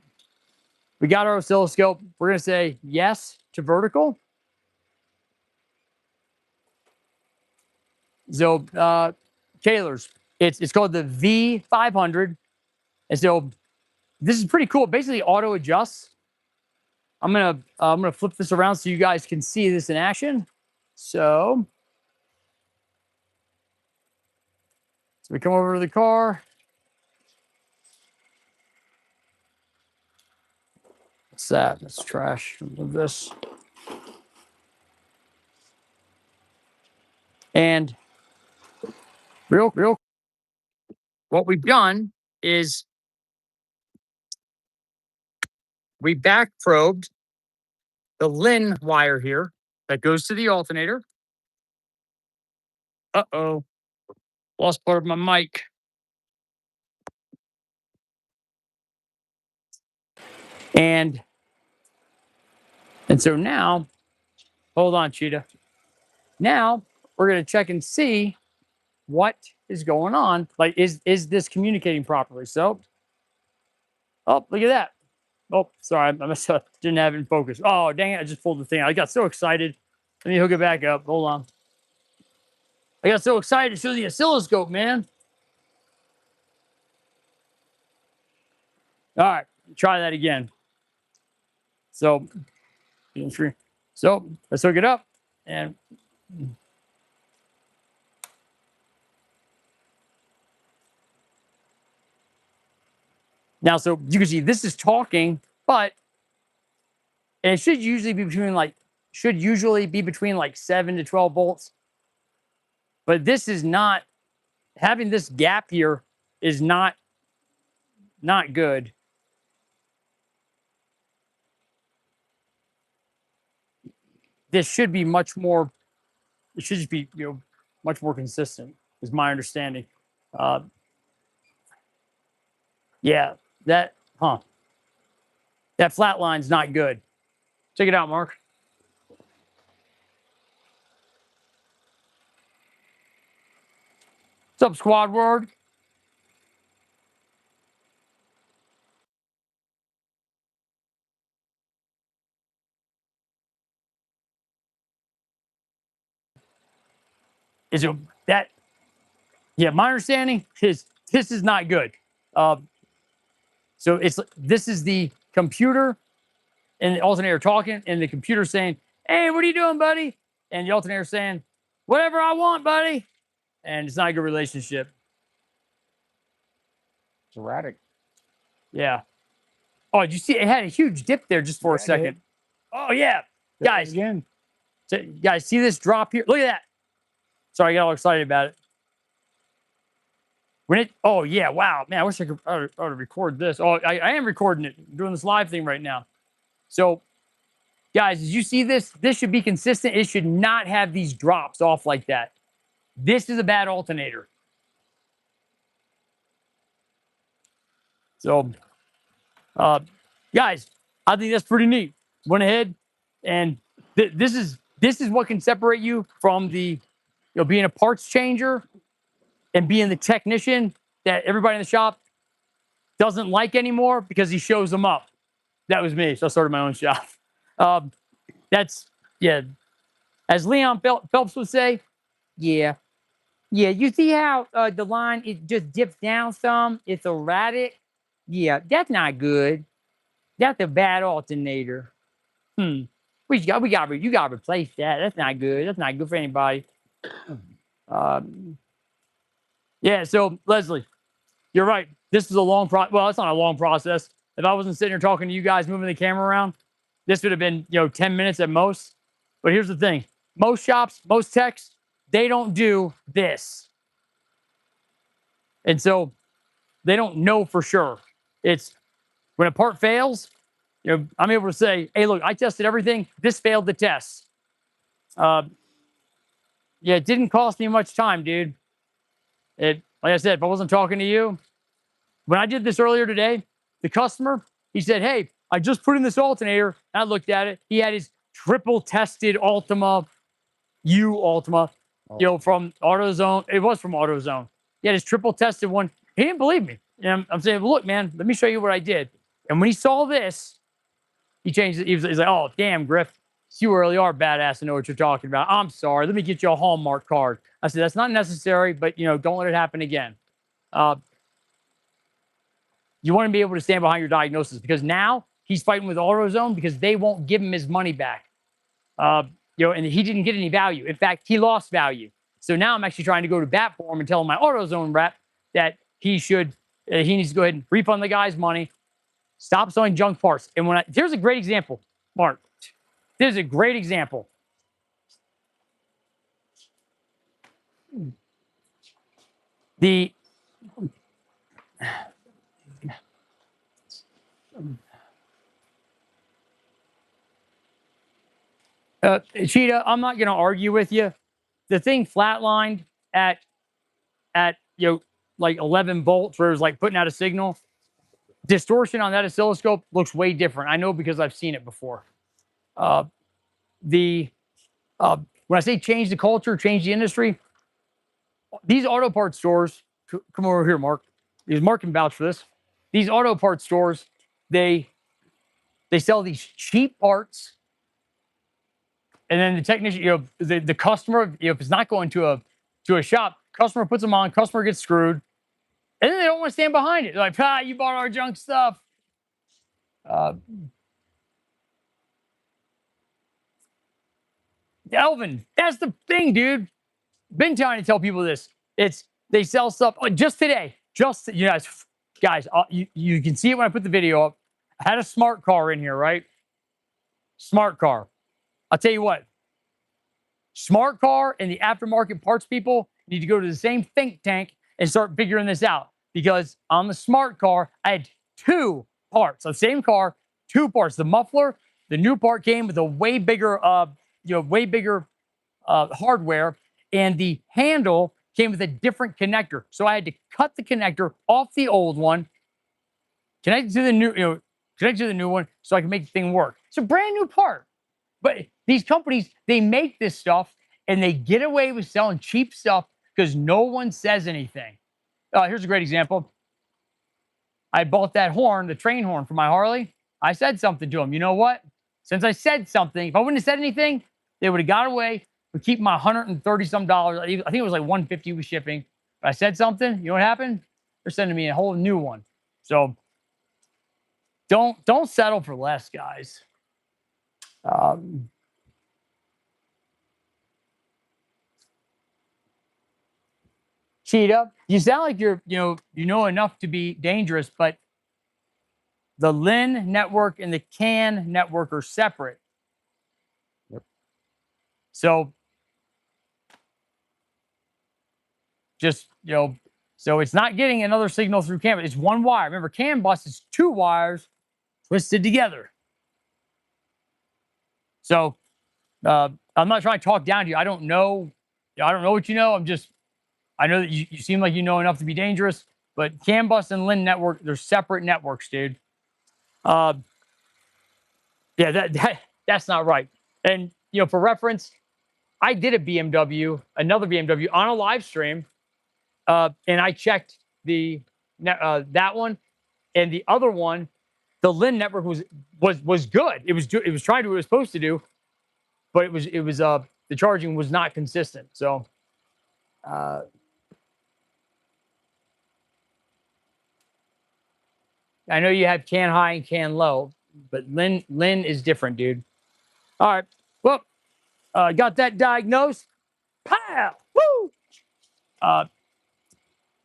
We got our oscilloscope. We're gonna say yes to vertical. So Taylor's, it's called the V500, and so this is pretty cool. Basically, auto adjusts. I'm gonna flip this around so you guys can see this in action. So we come over to the car. What's that? That's trash. Remove this. And real, what we've done is we back probed the LIN wire here that goes to the alternator. Uh-oh. Lost part of my mic. And so now, hold on, Cheetah. Now we're gonna check and see what is going on. Like, is this communicating properly? So, oh, look at that. Oh, sorry, I didn't have it in focus. Oh, dang it, I just pulled the thing out. I got so excited. Let me hook it back up. Hold on. I got so excited to show the oscilloscope, man. All right, try that again. So, let's hook it up. And now, so you can see this is talking, but it should usually be between like 7 to 12 volts. But this is not, having this gap here is not good. This should be much more, it should just be, much more consistent, is my understanding. Yeah, that flat line's not good. Check it out, Mark. What's up, squad word? is that, yeah, my understanding is this is not good. So this is the computer and the alternator talking, and the computer saying, "Hey, what are you doing, buddy?" And the alternator saying, "Whatever I want, buddy." And it's not a good relationship. It's erratic. Yeah. Oh, did you see? It had a huge dip there just for a Yeah, it second. did. Oh yeah, There it guys. is again. So, guys, see this drop here? Look at that. Sorry, I got all excited about it. When it, oh yeah, wow, man, I wish I ought to record this. Oh, I am recording it. I'm doing this live thing right now. So, guys, as you see this, this should be consistent. It should not have these drops off like that. This is a bad alternator. So, guys, I think that's pretty neat. Went ahead and this is what can separate you from the, being a parts changer and being the technician that everybody in the shop doesn't like anymore because he shows them up. That was me. So I started my own shop. That's, yeah. As Leon Phelps would say, yeah. Yeah, you see how the line, it just dips down some? It's erratic. Yeah, that's not good. That's a bad alternator. You got to replace that. That's not good. That's not good for anybody. Yeah, so Leslie, you're right. This is a long process. Well, it's not a long process. If I wasn't sitting here talking to you guys, moving the camera around, this would have been, 10 minutes at most. But here's the thing. Most shops, most techs, they don't do this. And so they don't know for sure. It's when a part fails, I'm able to say, hey, look, I tested everything. This failed the test. Yeah, it didn't cost me much time, dude. Like I said, if I wasn't talking to you, when I did this earlier today, the customer, he said, hey, I just put in this alternator. I looked at it. He had his triple tested Ultima, from AutoZone. It was from AutoZone. He had his triple tested one. He didn't believe me. And I'm saying, well, look, man, let me show you what I did. And when he saw this, he changed it. He's like, oh, damn, Griff, you really are badass and know what you're talking about. I'm sorry. Let me get you a Hallmark card. I said, that's not necessary, but, don't let it happen again. You want to be able to stand behind your diagnosis because now he's fighting with AutoZone because they won't give him his money back. And he didn't get any value. In fact, he lost value. So now I'm actually trying to go to bat for him and tell my AutoZone rep that he needs to go ahead and refund the guy's money, stop selling junk parts. And here's a great example, Mark. There's a great example. The Cheetah, I'm not going to argue with you. The thing flatlined at like 11 volts, where it was like putting out a signal. Distortion on that oscilloscope looks way different. I know because I've seen it before. When I say change the culture, change the industry, these auto parts stores, come over here, Mark. Mark can vouch for this. These auto parts stores, they sell these cheap parts, and then the technician, the customer, if it's not going to a shop, customer puts them on, customer gets screwed, and then they don't want to stand behind it. They're like, you bought our junk stuff. Elvin, that's the thing, dude. Been trying to tell people this. They sell stuff just today. Guys, you can see it when I put the video up. I had a smart car in here, right? Smart car. I'll tell you what. Smart car and the aftermarket parts people need to go to the same think tank and start figuring this out. Because on the smart car, I had two parts. The same car, two parts. The muffler, the new part came with a way bigger hardware, and the handle came with a different connector. So I had to cut the connector off the old one, connect it to the new one, so I can make the thing work. It's a brand new part. But these companies, they make this stuff and they get away with selling cheap stuff because no one says anything. Here's a great example. I bought that horn, the train horn for my Harley. I said something to them. You know what? Since I said something, if I wouldn't have said anything, they would have got away for keeping my $130 some. I think it was like $150 with shipping. But I said something. You know what happened? They're sending me a whole new one. So don't settle for less, guys. Cheetah, you sound like you know enough to be dangerous, but the LIN network and the CAN network are separate. Yep. So just, so it's not getting another signal through CAN. It's one wire. Remember, CAN bus is 2 wires twisted together. So I'm not trying to talk down to you. I don't know. I don't know what you know. I know that you seem like you know enough to be dangerous, but CAN bus and LIN network, they're separate networks, dude. Yeah, that's not right. And for reference, I did another BMW on a live stream, and I checked that one and the other one. The LIN network was good. It was trying to do what it was supposed to do, but the charging was not consistent. So I know you have CAN high and CAN low, but LIN is different, dude. All right, well, got that diagnosed. Pow! Woo!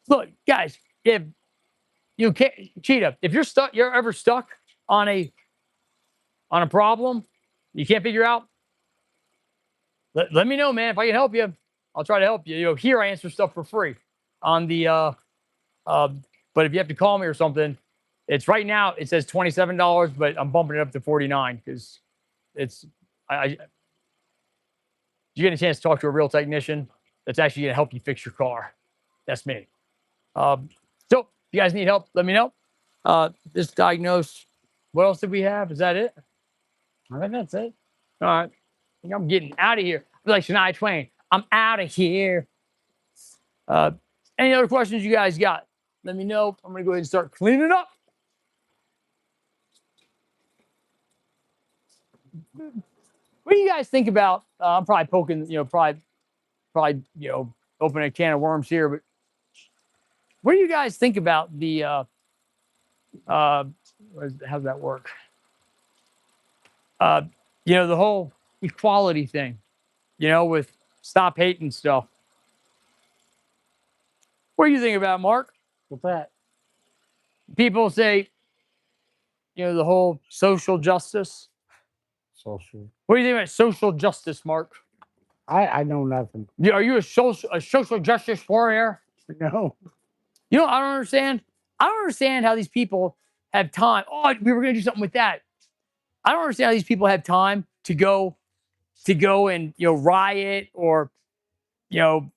Look, guys, if you can't, Cheetah, if you're ever stuck on a problem you can't figure out, let me know, man. If I can help you, I'll try to help you. Here I answer stuff for free on the but if you have to call me or something, it's right now it says $27, but I'm bumping it up to $49 because it's you get a chance to talk to a real technician that's actually going to help you fix your car. That's me. So if you guys need help, let me know. This diagnose. What else did we have? Is that it? I think that's it. All right. I think I'm getting out of here. I'm like Shania Twain. I'm out of here. Any other questions you guys got? Let me know. I'm going to go ahead and start cleaning it up. What do you guys think about? I'm probably poking, probably, opening a can of worms here, but what do you guys think about the, how does that work? The whole equality thing, with stop hating stuff. What do you think about it, Mark? What's that? People say, the whole social justice. Social. What do you think about social justice, Mark? I know nothing. Are you a social justice warrior? No. I don't understand. I don't understand how these people have time. Oh, we were going to do something with that. I don't understand how these people have time to go and riot or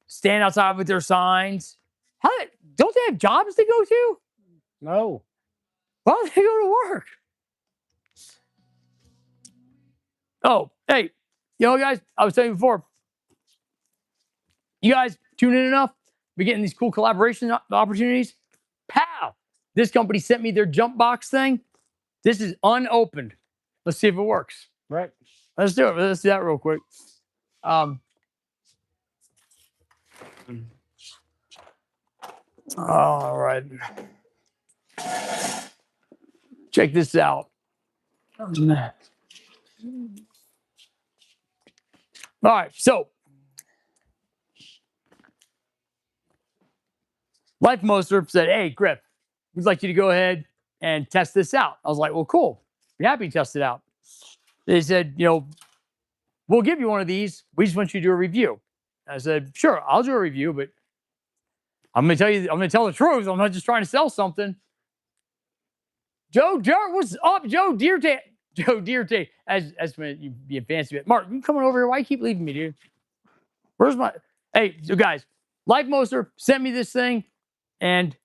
stand outside with their signs. Don't they have jobs to go to? No. Why don't they go to work? Oh, hey, guys, I was telling you before, you guys tune in enough, we're getting these cool collaboration opportunities. Pow! This company sent me their jump box thing. This is unopened. Let's see if it works. Right. Let's do it. Let's do that real quick. All right. Check this out. All right. So, Life Moser said, "Hey, Griff, we'd like you to go ahead and test this out." I was like, "Well, cool. Be happy to test it out." They said, "We'll give you one of these. We just want you to do a review." I said, "Sure, I'll do a review, but I'm going to tell the truth. I'm not just trying to sell something." Joe Dirt, what's up, Joe Dirt? Joe Dirt, as you be a fancy bit. Mark, you coming over here? Why you keep leaving me, dude? Where's my? Hey, so guys, Life Moser sent me this thing, and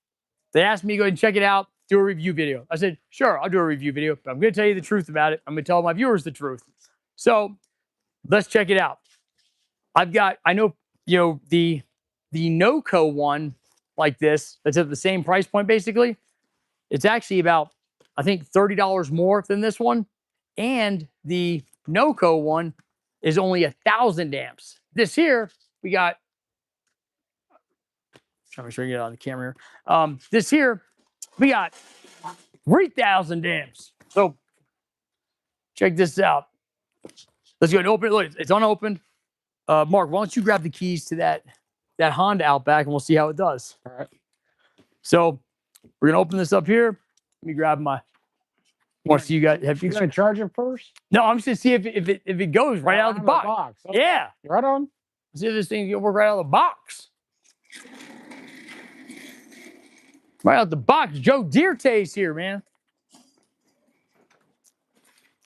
they asked me to go ahead and check it out, do a review video. I said, sure, I'll do a review video, but I'm going to tell you the truth about it. I'm going to tell my viewers the truth. So let's check it out. I know, the NOCO one like this, that's at the same price point, basically. It's actually about, I think, $30 more than this one. And the NOCO one is only 1,000 amps. this here, we got, trying to make sure you get it on the camera here. This here, we got 3,000 amps. So check this out. Let's go and open it. Look, it's unopened. Mark, why don't you grab the keys to that Honda out back and we'll see how it does. All right. So we're gonna open this up here. Let me grab my. Want to see you guys? Have you? You gonna charge it first? No, I'm just gonna see if it goes right out of the box. Okay. Yeah, Right on. see if this thing can work right out of the box. Right out the box. Joe Deerta's here, man.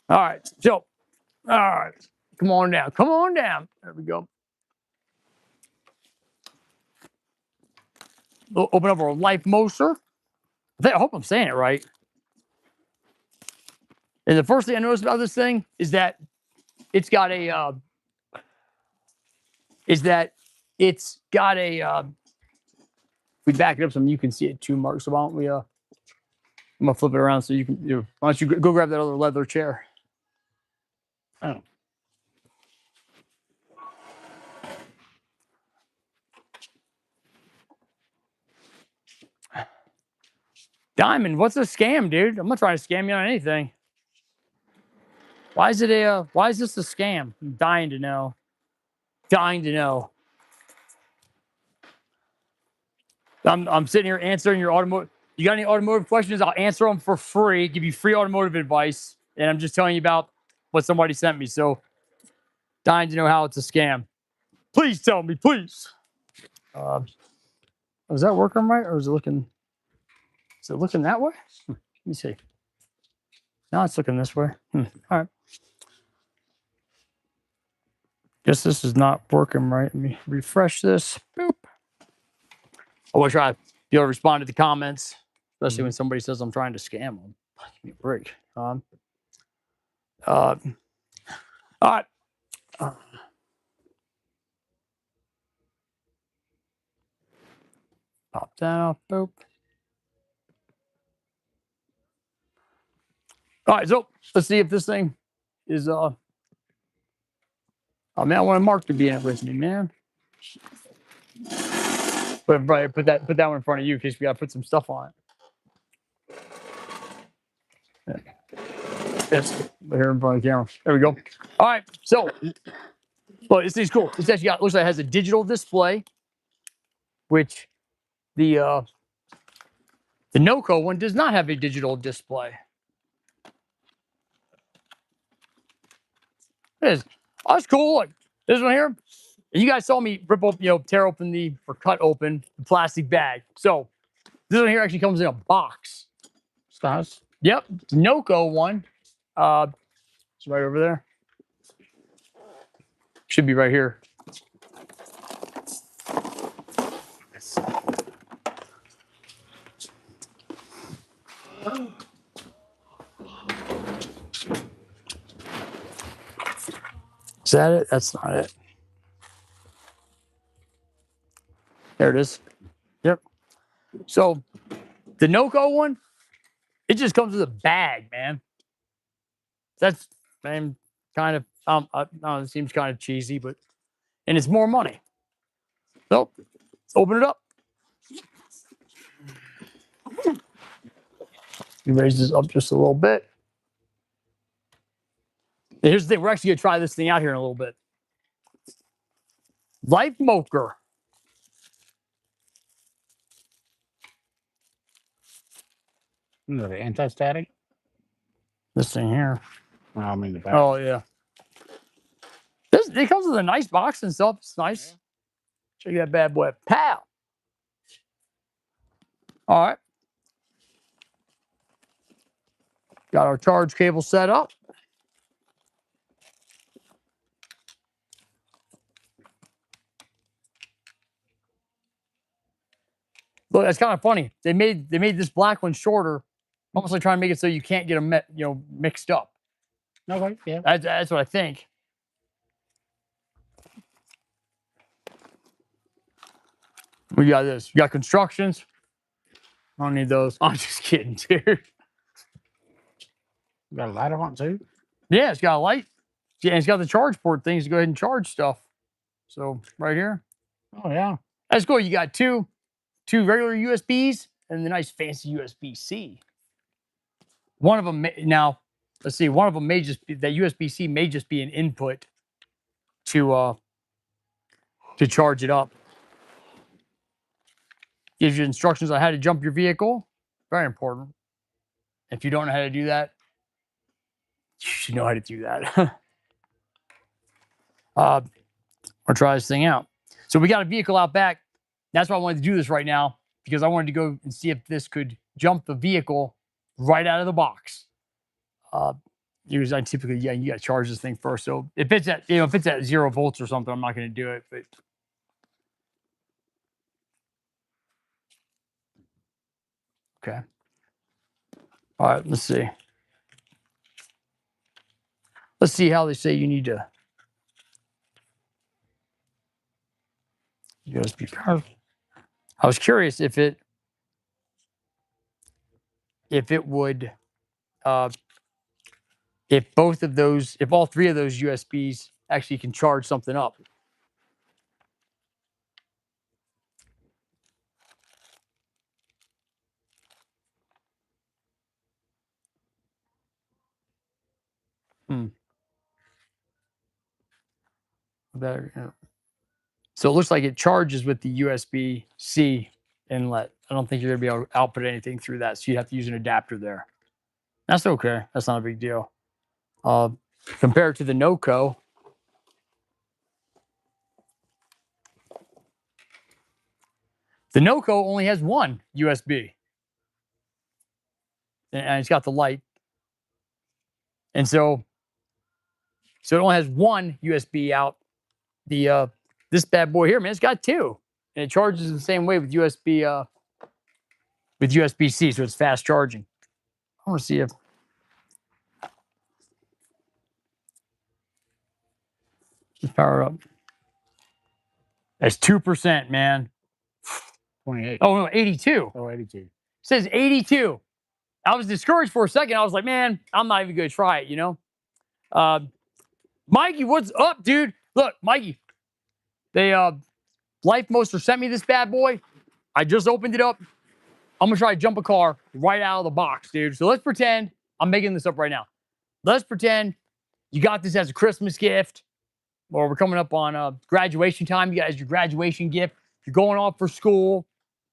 All right, so, all right, come on down. Come on down. There we go. We'll open up our Life Moser. I hope I'm saying it right. And the first thing I noticed about this thing is that it's got a we back it up so you can see it too, Mark. So why don't we I'm gonna flip it around so you can why don't you go grab that other leather chair? Oh. Diamond, what's a scam, dude? I'm not trying to scam you on anything. Why is this a scam? I'm dying to know. Dying to know. I'm sitting here answering your automotive. You got any automotive questions? I'll answer them for free, give you free automotive advice. And I'm just telling you about what somebody sent me. So dying to know how it's a scam. Please tell me, please. Is that working right? Or is it looking that way? Let me see. No, it's looking this way. All right. Guess this is not working right. Let me refresh this. Boop. I will try to be able to respond to the comments, especially when somebody says I'm trying to scam them. Give me a break. All right. Pop that off. Boop. All right, so let's see if this thing is oh man, I want Mark to be in it with me, man. But put that one in front of you in case we gotta put some stuff on it. Yes, here in front of the camera. There we go. All right, so well, this thing's cool. It's actually looks like it has a digital display, which the NOCO one does not have a digital display. That's cool. Like this one here. You guys saw me rip open, tear open or cut open the plastic bag. So this one here actually comes in a box. Stars. Yep, NOCO one. It's right over there. Should be right here. Is that it? That's not it. There it is. Yep. So the NOCO one, it just comes with a bag, man. That's kind of I don't know, it seems kind of cheesy, but and it's more money. So let's open it up. You raise this up just a little bit. And here's the thing, we're actually gonna try this thing out here in a little bit. Life Moker. The anti-static. This thing here. I mean the back. Oh yeah. It comes with a nice box and stuff. It's nice. Yeah. Check that bad boy. Pow. All right. Got our charge cable set up. Look, that's kind of funny. They made this black one shorter, almost like trying to make it so you can't get them mixed up. No way. Yeah. That's what I think. We got this. You got constructions. I don't need those. I'm just kidding, dude. You got a light on it too? Yeah, it's got a light. Yeah, it's got the charge port things to go ahead and charge stuff. So right here. Oh, yeah. That's cool. You got two regular USBs and the nice fancy USB-C. One of them now, let's see, one of them may just be, that USB-C may just be an input to charge it up. Gives you instructions on how to jump your vehicle. Very important. If you don't know how to do that, you should know how to do that. I'll try this thing out. So we got a vehicle out back. That's why I wanted to do this right now, because I wanted to go and see if this could jump the vehicle right out of the box. Usually, typically, yeah, you got to charge this thing first. So if it's at, if it's at 0 volts or something, I'm not going to do it. But okay. All right, let's see. Let's see how they say you need to USB power. I was curious if it would if both of those, if all three of those USBs actually can charge something up. Better, yeah. So it looks like it charges with the USB-C inlet. I don't think you're going to be able to output anything through that. So you have to use an adapter there. That's okay. That's not a big deal. Compared to the NOCO, the NOCO only has one USB. And it's got the light. And so it only has one USB out. The this bad boy here, man, it's got two. And it charges the same way with USB-C, so it's fast charging. I want to see if just power up. That's 2%, man. 28. Oh no, 82. Oh, 82. It says 82. I was discouraged for a second. I was like, man, I'm not even gonna try it, you know? Mikey, what's up, dude? Look, Mikey. They Life Moster sent me this bad boy. I just opened it up. I'm gonna try to jump a car right out of the box, dude. So let's pretend I'm making this up right now. Let's pretend you got this as a Christmas gift, or we're coming up on graduation time. You guys, your graduation gift. You're going off for school.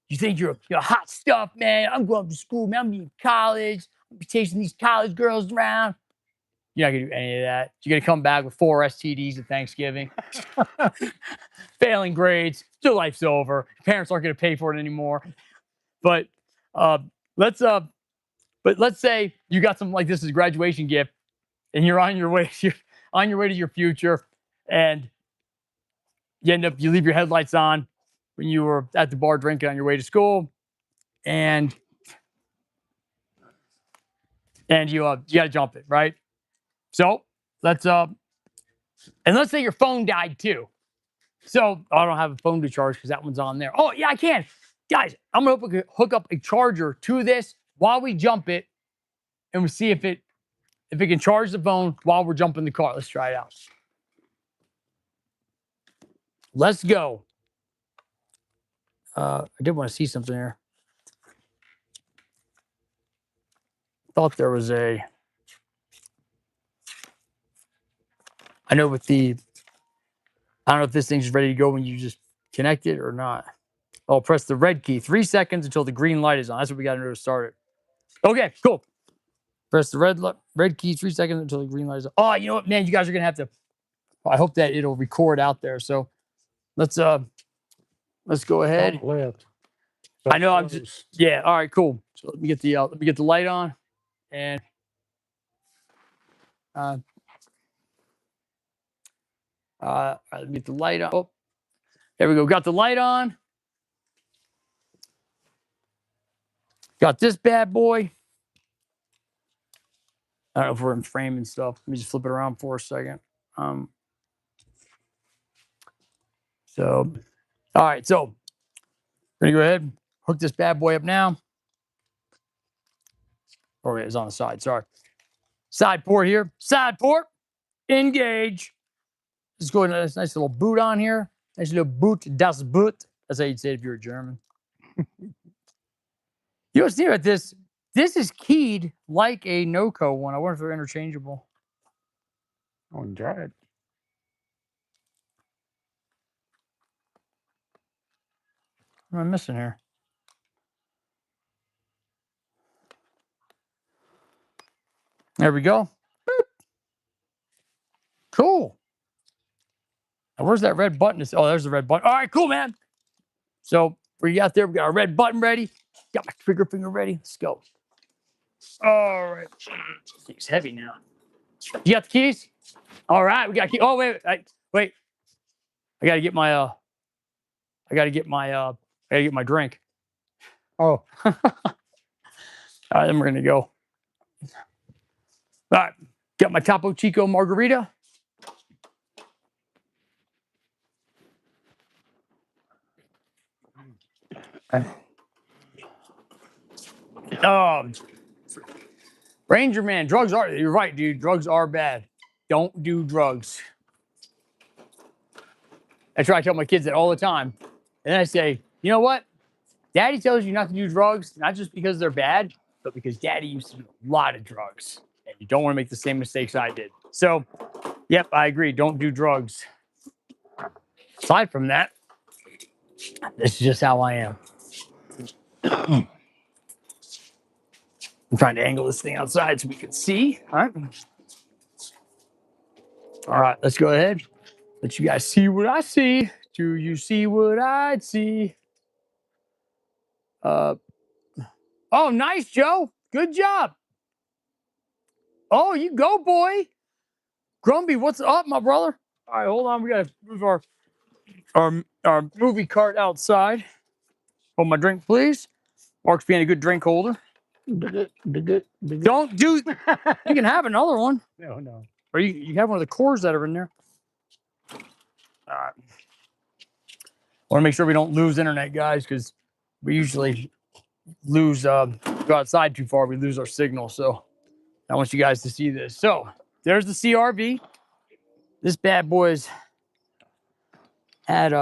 You think you're hot stuff, man. I'm going to school, man. I'm going to college. I'm chasing these college girls around. You're not going to do any of that. You're going to come back with 4 STDs at Thanksgiving. Failing grades. Your life's over. Your parents aren't going to pay for it anymore. But let's say you got something like this as a graduation gift, and you're on your way to your future, and you leave your headlights on when you were at the bar drinking on your way to school, and you got to jump it, right? So let's say your phone died too. So I don't have a phone to charge because that one's on there. Oh yeah, I can, guys. I'm gonna hook up a charger to this while we jump it, and we'll see if it can charge the phone while we're jumping the car. Let's try it out. Let's go. I did want to see something here. Thought there was a. I know with the. I don't know if this thing's ready to go when you just connect it or not. Oh, press the red key. 3 seconds until the green light is on. That's what we got to do to start it. Okay, cool. Press the red key. 3 seconds until the green light is on. Oh, you know what, man? You guys are gonna have to. I hope that it'll record out there. So let's go ahead. Left. I know I'm just yeah. All right, cool. So let me get the light on, and let me get the light on. Oh, there we go. Got the light on. Got this bad boy. I don't know if we're in frame and stuff. Let me just flip it around for a second. So, all right. So, we're gonna go ahead, hook this bad boy up now. Oh, wait, it's on the side. Sorry. Side port here. Side port. Engage. Just go in a nice little boot on here. Nice little boot, das Boot. That's how you'd say it if you're German. You know what's neat about this? This is keyed like a NOCO one. I wonder if they're interchangeable. I wouldn't try it. What am I missing here? There we go. Boop. Cool. Now, where's that red button? Oh, there's the red button. All right, cool, man. So we got there. We got our red button ready. Got my trigger finger ready. Let's go. All right. It's heavy now. You got the keys? All right. We got keys. Oh, wait. Wait. I got to get my I got to get my drink. Oh, All right, then we're going to go. All right. Got my Topo Chico margarita. Ranger man, you're right, dude. Drugs are bad. Don't do drugs. That's why I tell my kids that all the time. And I say, you know what? Daddy tells you not to do drugs, not just because they're bad, but because daddy used to do a lot of drugs. And you don't want to make the same mistakes I did. So, yep, I agree. Don't do drugs. Aside from that, this is just how I am. I'm trying to angle this thing outside so we can see. All right. All right, let's go ahead. Let you guys see what I see. Do you see what I see? Oh, nice, Joe. Good job. Oh, you go, boy. Grumby, what's up, my brother? All right, hold on. We gotta move our movie cart outside. Hold my drink, please. Mark's being a good drink holder. Don't do. You can have another one. no. Or you have one of the cores that are in there. All right. Want to make sure we don't lose internet, guys, because we usually lose. Go outside too far, we lose our signal. So I want you guys to see this. So there's the CRV. This bad boy's had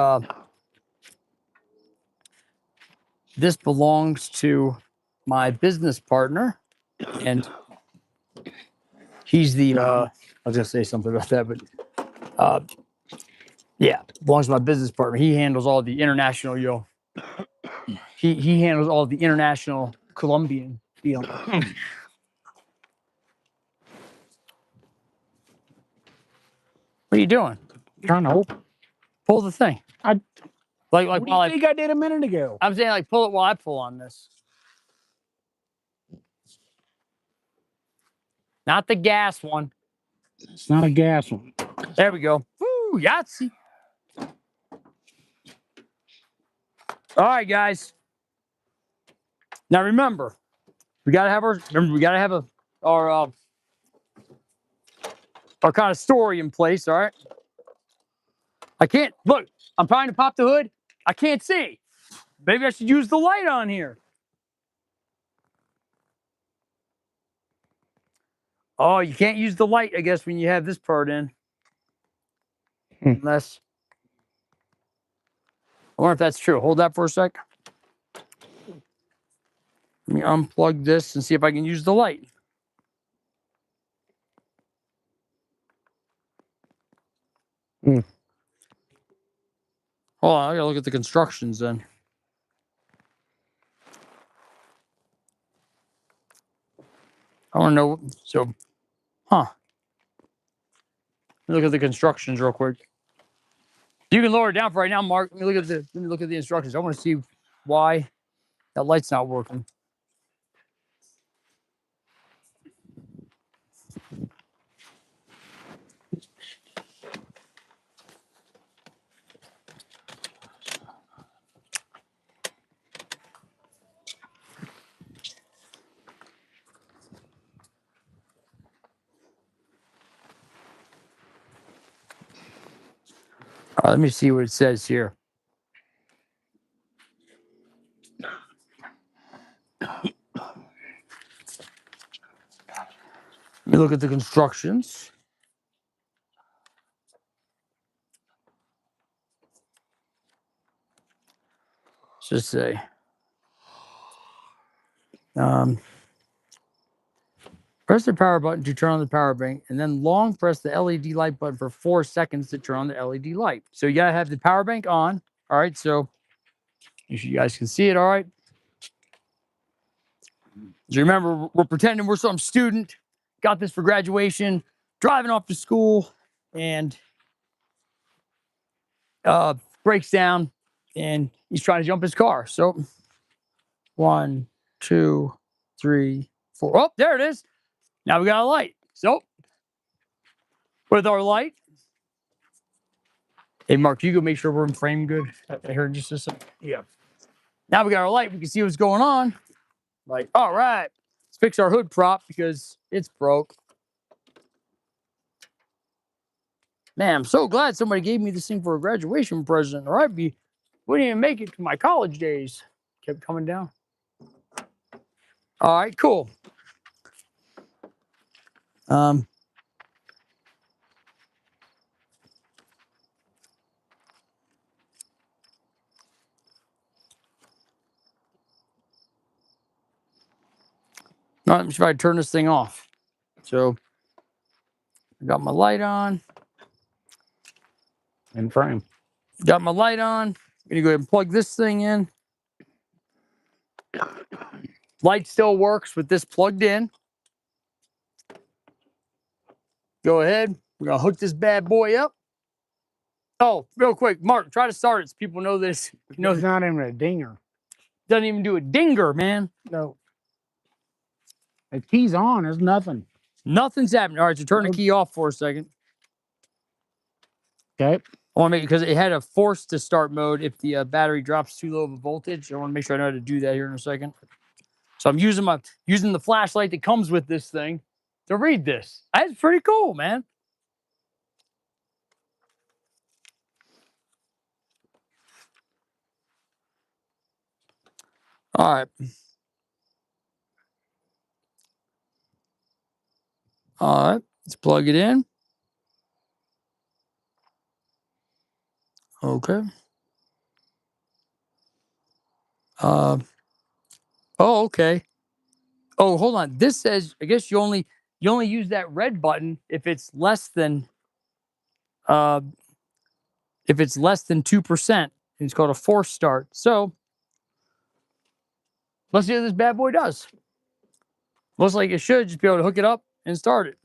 this belongs to my business partner, and he's the I was gonna say something about that, but yeah, belongs to my business partner. He handles all the international, he handles all the international Colombian deal. What are you doing? Trying to open. Pull the thing. What Like do you think I did a minute ago? I'm saying, like, pull it while I pull on this. Not the gas one. It's not a gas one. There we go. Woo, Yahtzee. All right, guys. Now remember, we gotta have our kind of story in place. All right. I can't look. I'm trying to pop the hood. I can't see. Maybe I should use the light on here. Oh, you can't use the light, I guess, when you have this part in. Unless, I wonder if that's true. Hold that for a sec. Let me unplug this and see if I can use the light. Hold on, I gotta look at the constructions then. I wanna know, so, huh. Let me look at the constructions real quick. You can lower it down for right now, Mark. Let me look at the instructions. I want to see why that light's not working. Let me see what it says here. Let me look at the constructions. just say, press the power button to turn on the power bank, and then long press the LED light button for 4 seconds to turn on the LED light. So you gotta have the power bank on. All right, so make sure you guys can see it. All right. So remember, we're pretending we're some student, got this for graduation, driving off to school, and breaks down, and he's trying to jump his car. So 1, 2, 3, 4. Oh, there it is. Now we got a light. So with our light, hey Mark, you go make sure we're in frame good. I heard you just yeah. Now we got our light. We can see what's going on. Like, all right, let's fix our hood prop because it's broke. Man, I'm so glad somebody gave me this thing for a graduation present, or wouldn't even make it to my college days. Kept coming down. All right, cool. All right, let me see if I turn this thing off. So I got my light on. In frame. Got my light on. I'm gonna go ahead and plug this thing in. Light still works with this plugged in. Go ahead. We're gonna hook this bad boy up. Oh, real quick, Mark, try to start it so people know this. You know, It's not even a dinger. doesn't even do a dinger, man. No. The key's on. There's nothing. Nothing's happening. All right, so turn the key off for a second. Okay. I want to make because it had a force to start mode if the battery drops too low of a voltage. I want to make sure I know how to do that here in a second. So I'm using the flashlight that comes with this thing to read this. That's pretty cool, man. All right. All right. Let's plug it in. Okay. Oh, okay. Oh, hold on. This says I guess you only use that red button if it's less than 2%. It's called a force start. So let's see what this bad boy does. Looks like it should just be able to hook it up and start it.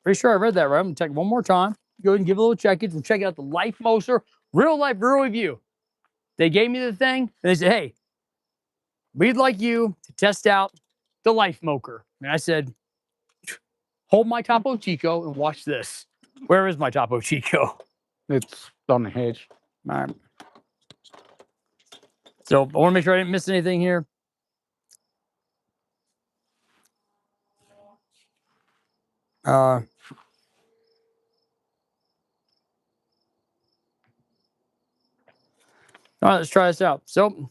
Pretty sure I read that right. I'm gonna check it one more time. Go ahead and give it a little check. We'll check out the Life Moser, real life real review. They gave me the thing and they said, hey, we'd like you to test out the Life Moker. And I said, hold my Topo Chico and watch this. Where is my Topo Chico? It's on the hitch. All right. So I want to make sure I didn't miss anything here. All right, let's try this out. So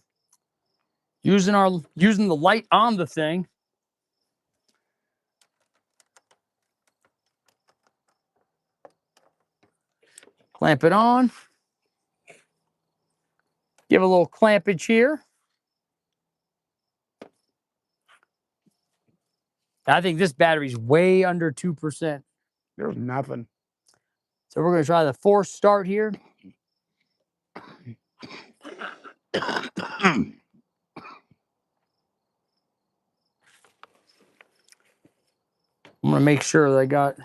using the light on the thing. Clamp it on. Give a little clampage here. I think this battery's way under 2%. There's nothing. So we're going to try the force start here. I'm going to make sure that I got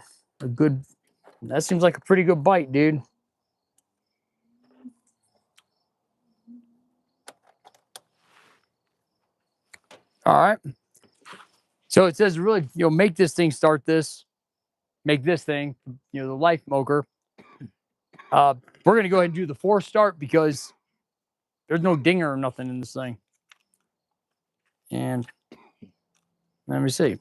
a good... That seems like a pretty good bite, dude. All right. So it says really, make this thing start this. Make this thing, the Life Moker. We're going to go ahead and do the force start because there's no dinger or nothing in this thing. And let me see.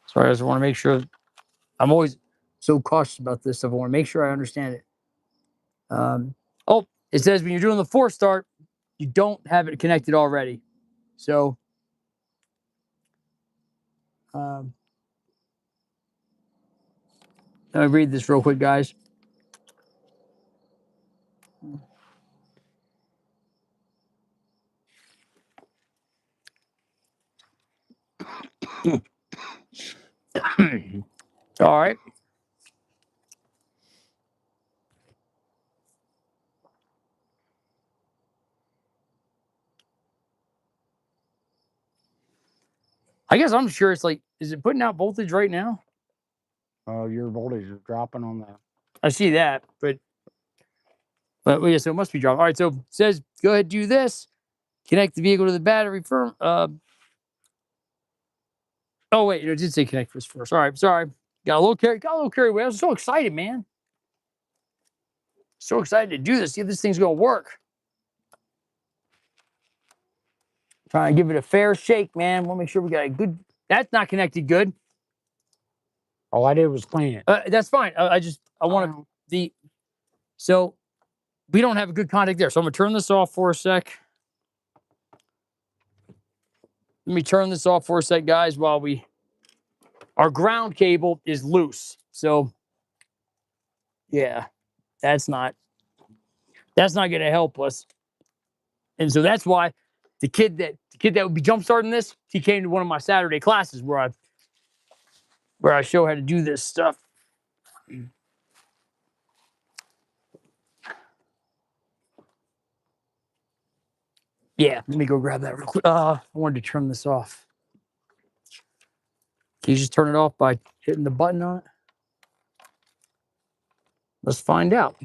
So I just want to make sure. I'm always so cautious about this stuff. I want to make sure I understand it. Oh, it says when you're doing the force start, you don't have it connected already. So Let me read this real quick, guys. All right. I guess I'm curious, like, is it putting out voltage right now? Your voltage is dropping on the. I see that, but yeah, so it must be dropping. All right, so it says go ahead, do this. Connect the vehicle to the battery firm. Oh wait, it did say connect this first. All right, sorry. Got a little carried away. I was so excited, man. So excited to do this. See if this thing's gonna work. Trying to give it a fair shake, man. Want to make sure we got a good. That's not connected good. All I did was clean it. That's fine. I want the. So we don't have a good contact there. So I'm gonna turn this off for a sec. Let me turn this off for a sec, guys, while our ground cable is loose. So yeah, that's not gonna help us. And so that's why the kid that would be jump starting this, he came to one of my Saturday classes where I show how to do this stuff. Yeah, let me go grab that real quick. I wanted to turn this off. Can you just turn it off by hitting the button on it? Let's find out.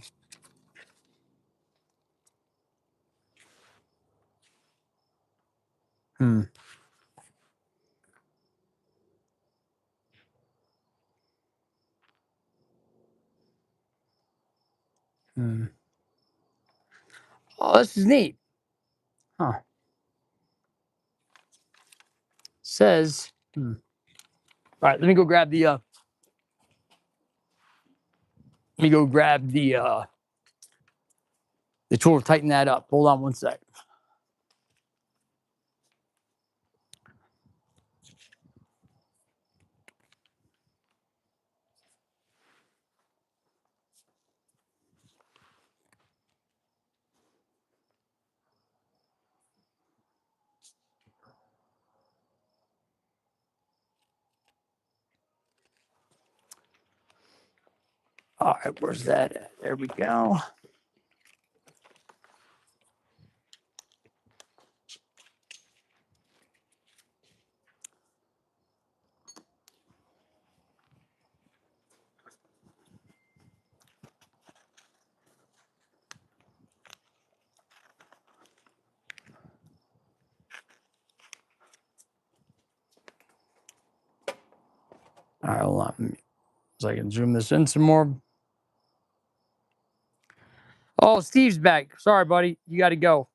Hmm. Hmm. Oh, this is neat. Huh. Says. All right, let me go grab the. Let me go grab the tool to tighten that up. Hold on one sec. All right, where's that at? There we go. All right, hold on. So I can zoom this in some more. Oh, Steve's back. Sorry, buddy. You got to go.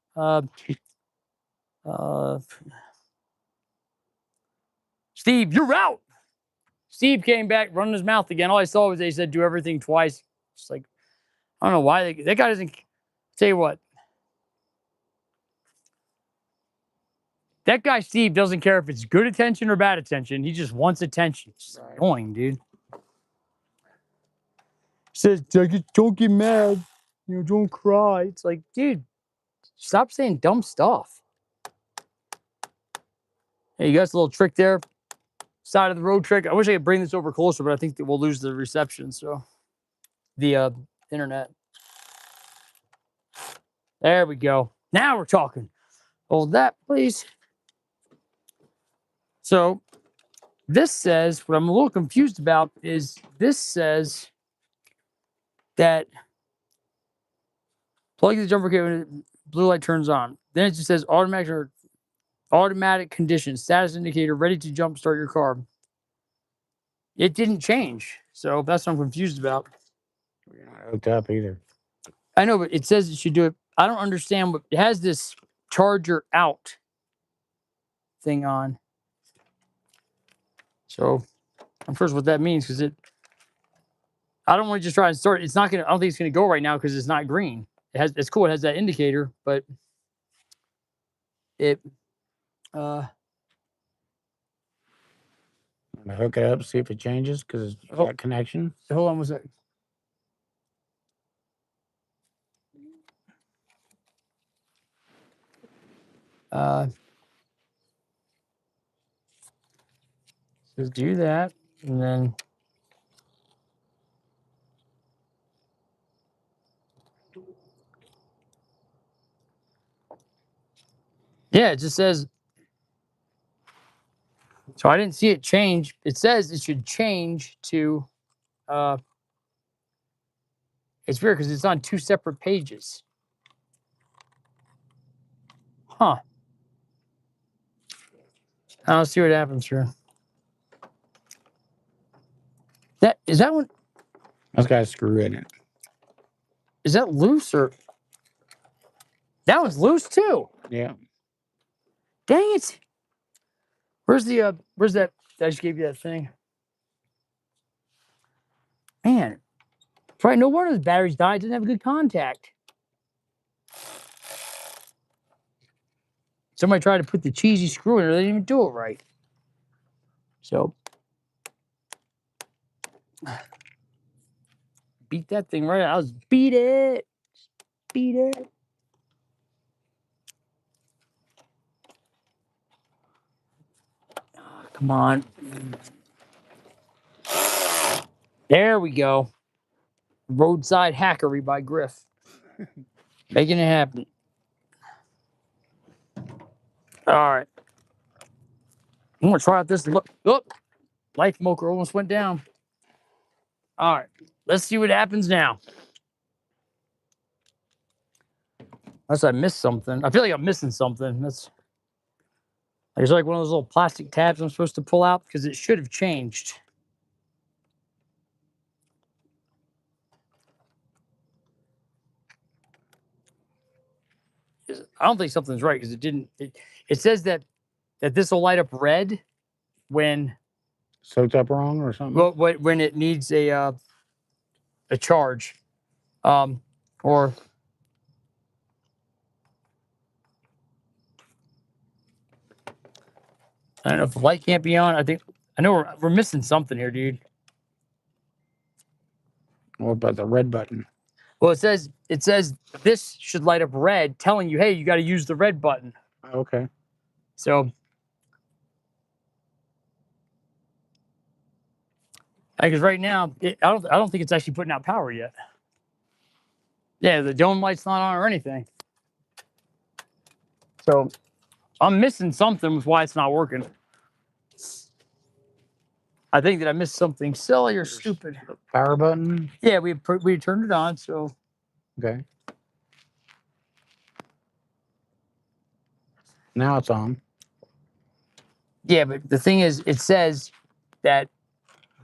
Steve, you're out. Steve came back running his mouth again. All I saw was they said do everything twice. It's like, I don't know why. That guy doesn't. Tell you what. That guy, Steve, doesn't care if it's good attention or bad attention. He just wants attention. It's annoying, dude. Says, don't get mad. Don't cry. It's like, dude, stop saying dumb stuff. Hey, you got a little trick there. Side of the road trick. I wish I could bring this over closer, but I think that we'll lose the reception. So the internet. There we go. Now we're talking. Hold that, please. So this says, what I'm a little confused about is this says that plug the jumper cable, blue light turns on. Then it just says automatic condition, status indicator, ready to jump start your car. It didn't change. So that's what I'm confused about. You're not hooked up either. I know, but it says it should do it. I don't understand what it has this charger out thing on. So I'm curious what that means because I don't want to just try and start. It's not gonna. I don't think it's gonna go right now because it's not green. It's cool. It has that indicator, but it. I'm gonna hook it up, see if it changes because it's got connection. Hold on one sec. Just do that, and then yeah, it just says. So I didn't see it change. It says it should change to. It's weird because it's on 2 separate pages. Huh. I'll see what happens here. That is that one. That's got a screw in it. Is that loose or? That one's loose too. Yeah. Dang it. Where's the where's that? I just gave you that thing. Man, right. No wonder the batteries died. Didn't have a good contact. Somebody tried to put the cheesy screw in there. They didn't even do it right. So beat that thing right out. I was beat it. Beat it. Oh, come on. There we go. Roadside hackery by Griff. Making it happen. All right. I'm going to try out this. Look. Life moker almost went down. All right. Let's see what happens now. Unless I missed something. I feel like I'm missing something. That's it's like one of those little plastic tabs I'm supposed to pull out because it should have changed. I don't think something's right because it didn't. It says that this will light up red when Soaked up wrong or something? well when it needs a charge, or I don't know if the light can't be on. I know we're missing something here, dude. What about the red button? Well, it says this should light up red, telling you, hey, you got to use the red button. Okay. So, because right now, I don't think it's actually putting out power yet. Yeah, the dome light's not on or anything. So, I'm missing something with why it's not working. I think that I missed something silly or stupid. Power button? Yeah, we turned it on, so Okay. Now it's on. yeah, but the thing is, it says that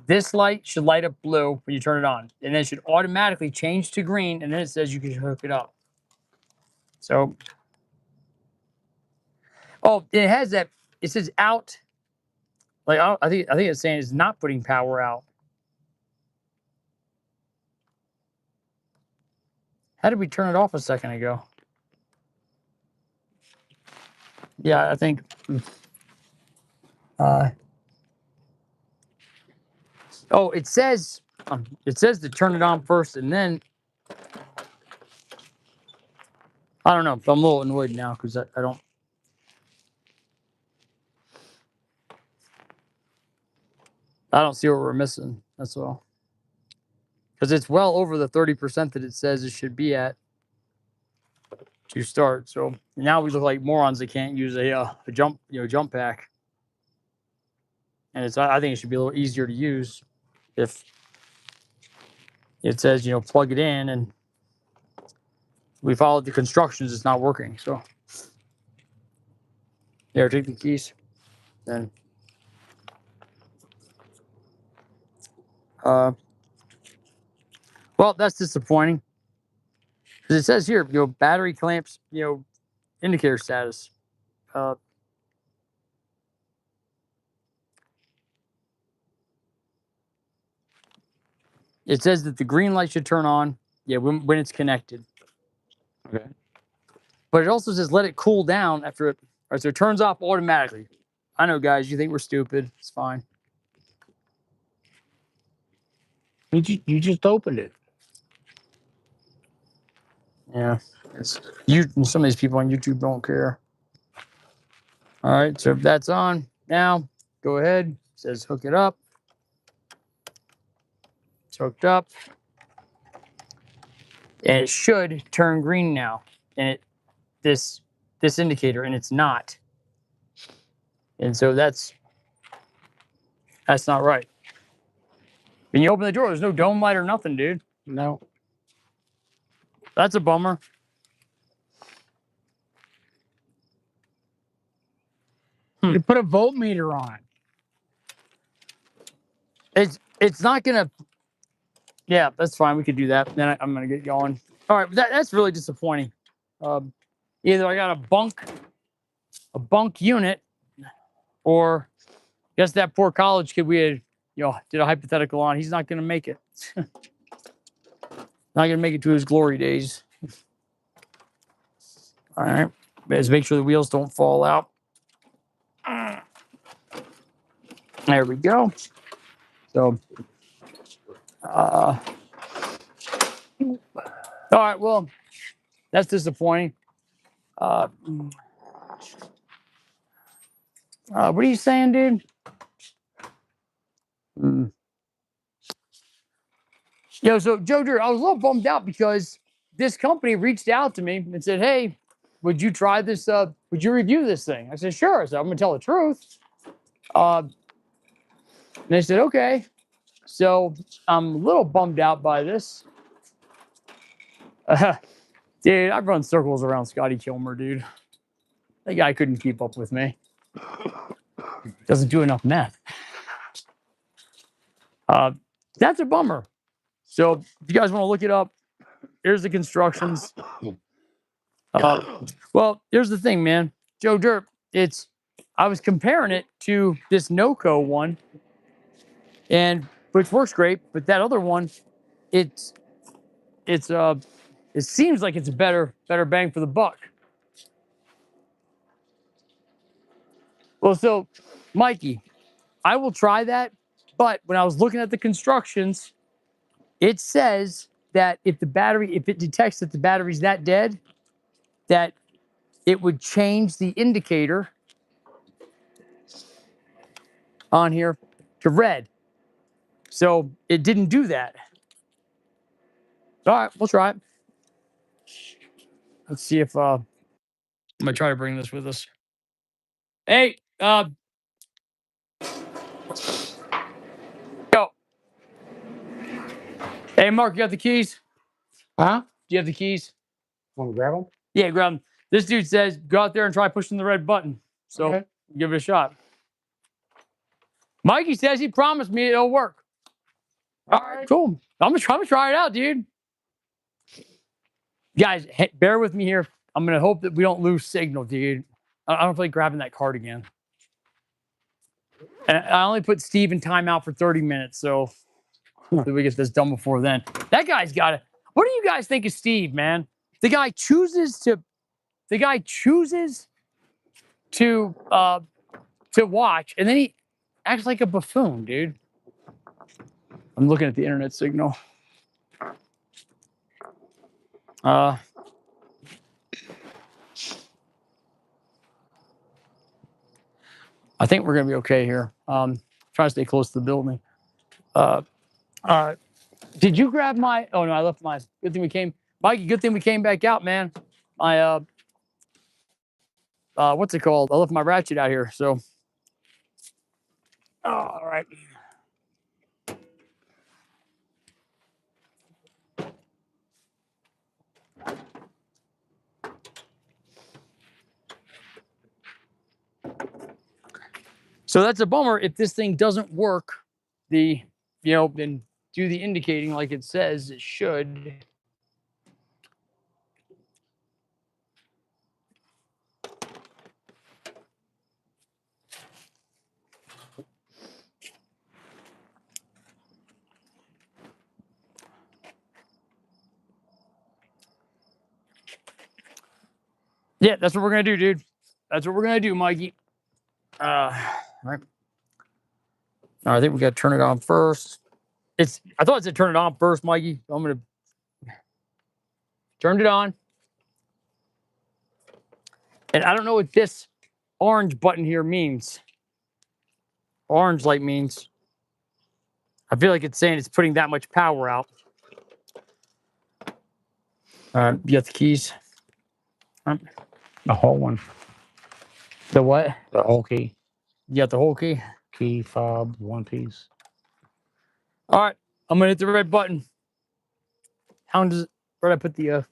this light should light up blue when you turn it on, and then it should automatically change to green, and then it says you can hook it up. So, oh, it has that. It says out. Like I think it's saying it's not putting power out. How did we turn it off a second ago? Yeah, I think. Oh, it says to turn it on first, and then I don't know. I'm a little annoyed now because I don't. I don't see what we're missing. That's all. Because it's well over the 30% that it says it should be at to start. So now we look like morons that can't use a jump pack. And I think it should be a little easier to use if it says plug it in and we followed the constructions. It's not working. So here, take the keys. Then well, that's disappointing because it says here, battery clamps, indicator status. It says that the green light should turn on, when it's connected. Okay. But it also says let it cool down after it. All right, so it turns off automatically. I know, guys, you think we're stupid. It's fine. You just opened it. Yeah. It's you. Some of these people on YouTube don't care. All right. So if that's on now, go ahead. It says hook it up. It's hooked up. And it should turn green now. And this indicator, and it's not. And so that's not right. When you open the door, there's no dome light or nothing, dude. No. That's a bummer. You put a voltmeter on it. It's not gonna. Yeah, that's fine. We could do that. Then I'm gonna get going. All right, that's really disappointing. Either I got a bunk unit, or I guess that poor college kid we had, did a hypothetical on. He's not gonna make it. Not gonna make it to his glory days. All right, let's make sure the wheels don't fall out. There we go. So, all right. Well, that's disappointing. What are you saying, dude? So Joe Dirt, I was a little bummed out because this company reached out to me and said, "Hey, would you try this? Would you review this thing?" I said, "Sure." I said, "I'm gonna tell the truth." And they said, "Okay." So I'm a little bummed out by this. Dude, I've run circles around Scotty Kilmer, dude. That guy couldn't keep up with me. Doesn't do enough meth. That's a bummer. So if you guys want to look it up, here's the constructions. Well, here's the thing, man. Joe Dirt, I was comparing it to this NOCO one, which works great, but that other one, it seems like it's a better bang for the buck. Well, so Mikey, I will try that, but when I was looking at the constructions, it says that if it detects that the battery's that dead, that it would change the indicator on here to red. So it didn't do that. All right, we'll try it. Let's see if I'm gonna try to bring this with us. Hey, go. Hey, Mark, you got the keys? Huh? Do you have the keys? Want to grab them? Yeah, grab them. This dude says go out there and try pushing the red button. So Okay. give it a shot. Mikey says he promised me it'll work. All right, cool. I'm gonna try it out, dude. Guys, bear with me here. I'm gonna hope that we don't lose signal, dude. I don't feel like grabbing that card again. And I only put Steve in timeout for 30 minutes, so hopefully we get this done before then. That guy's got it. What do you guys think of Steve, man? The guy chooses to watch, and then he acts like a buffoon, dude. I'm looking at the internet signal. I think we're gonna be okay here. Try to stay close to the building. Did you grab my? Oh no, I left mine. Good thing we came, Mikey. Good thing we came back out, man. My what's it called? I left my ratchet out here. So, all right. So that's a bummer if this thing doesn't work. Then do the indicating like it says it should. Yeah, that's what we're gonna do, dude. That's what we're gonna do, Mikey. Right. I think we gotta turn it on first. I thought it said turn it on first, Mikey. I'm gonna turn it on. And I don't know what this orange button here means. Orange light means. I feel like it's saying it's putting that much power out. You got the keys. The whole one. The what? The whole key. You got the whole key? Key, fob, one piece. All right. I'm going to hit the red button. How does it, where did I put the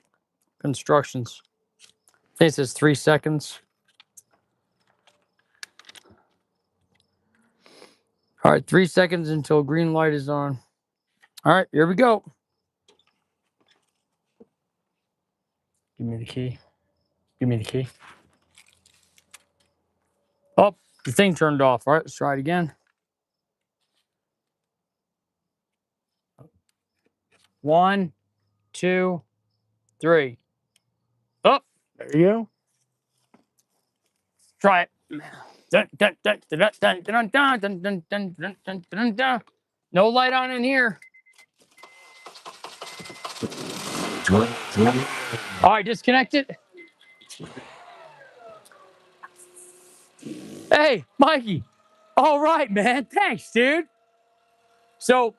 instructions? I think it says 3 seconds. All right. 3 seconds until green light is on. All right. Here we go. Give me the key. Give me the key. Oh, the thing turned off. All right. Let's try it again. 1, 2, 3. Oh, There you go. try it. Dun, dun, dun, dun, dun, dun, dun, dun, dun, dun, dun, dun, dun, dun, dun. No light on in here. All right, disconnect it. Hey, Mikey. All right, man. Thanks, dude. So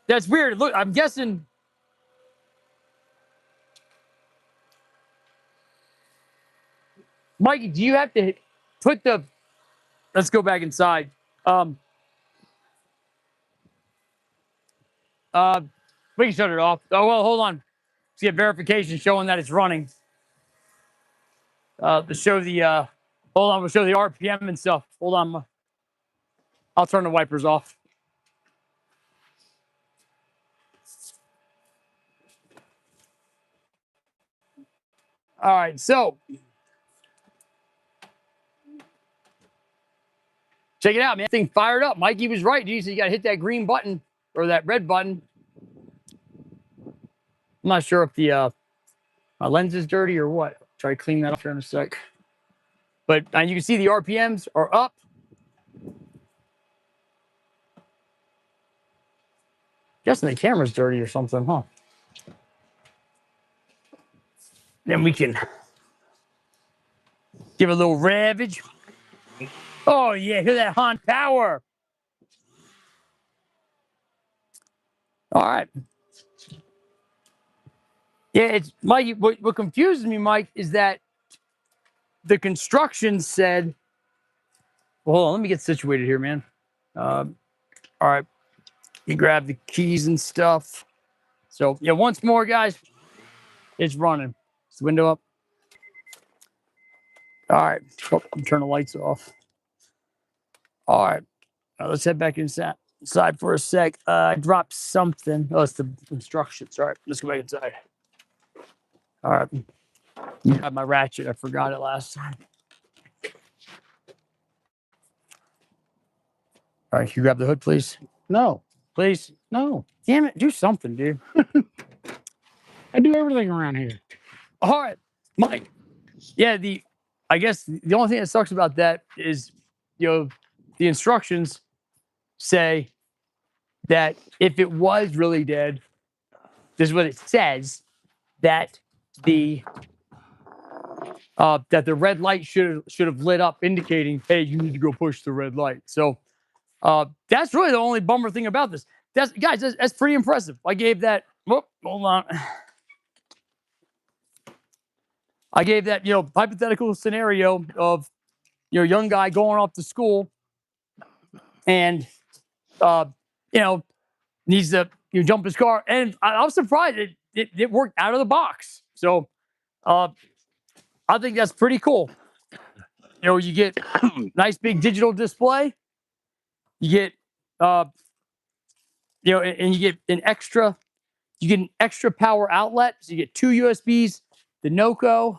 that's weird. Look, I'm guessing. Mikey, do you have to put the. Let's go back inside. Um, uh, we can shut it off. Oh, well, hold on. Let's get verification showing that it's running. To show the. Hold on, we'll show the RPM and stuff. Hold on. I'll turn the wipers off. All right, so check it out, man. Thing fired up. Mikey was right, dude. So you got to hit that green button or that red button. I'm not sure if the my lens is dirty or what. Try to clean that up here in a sec. But you can see the RPMs are up. Guessing the camera's dirty or something, huh? Then we can give it a little ravage. Oh yeah, hear that horn power. All right. Yeah, it's Mike. What confuses me, Mike, is that the construction said. Well, hold on, let me get situated here, man. All right, you grab the keys and stuff. So yeah, once more, guys, it's running. Is the window up? All right, oh, turn the lights off. All right, let's head back inside for a sec. I dropped something. Oh, it's the instructions. All right, let's go back inside. All right, I have my ratchet. I forgot it last time. All right, can you grab the hood, please? No. Please. No. Damn it, do something, dude. I do everything around here. All right, Mike. Yeah, I guess the only thing that sucks about that is, the instructions say that if it was really dead, this is what it says, that the red light should have lit up, indicating, hey, you need to go push the red light. So that's really the only bummer thing about this. That's pretty impressive. I gave that. Whoop, hold on. I gave that hypothetical scenario of young guy going off to school and needs to jump his car, and I was surprised it worked out of the box. So I think that's pretty cool. You get nice big digital display. You get and you get an extra. You get an extra power outlet. So you get 2 USBs. The NOCO.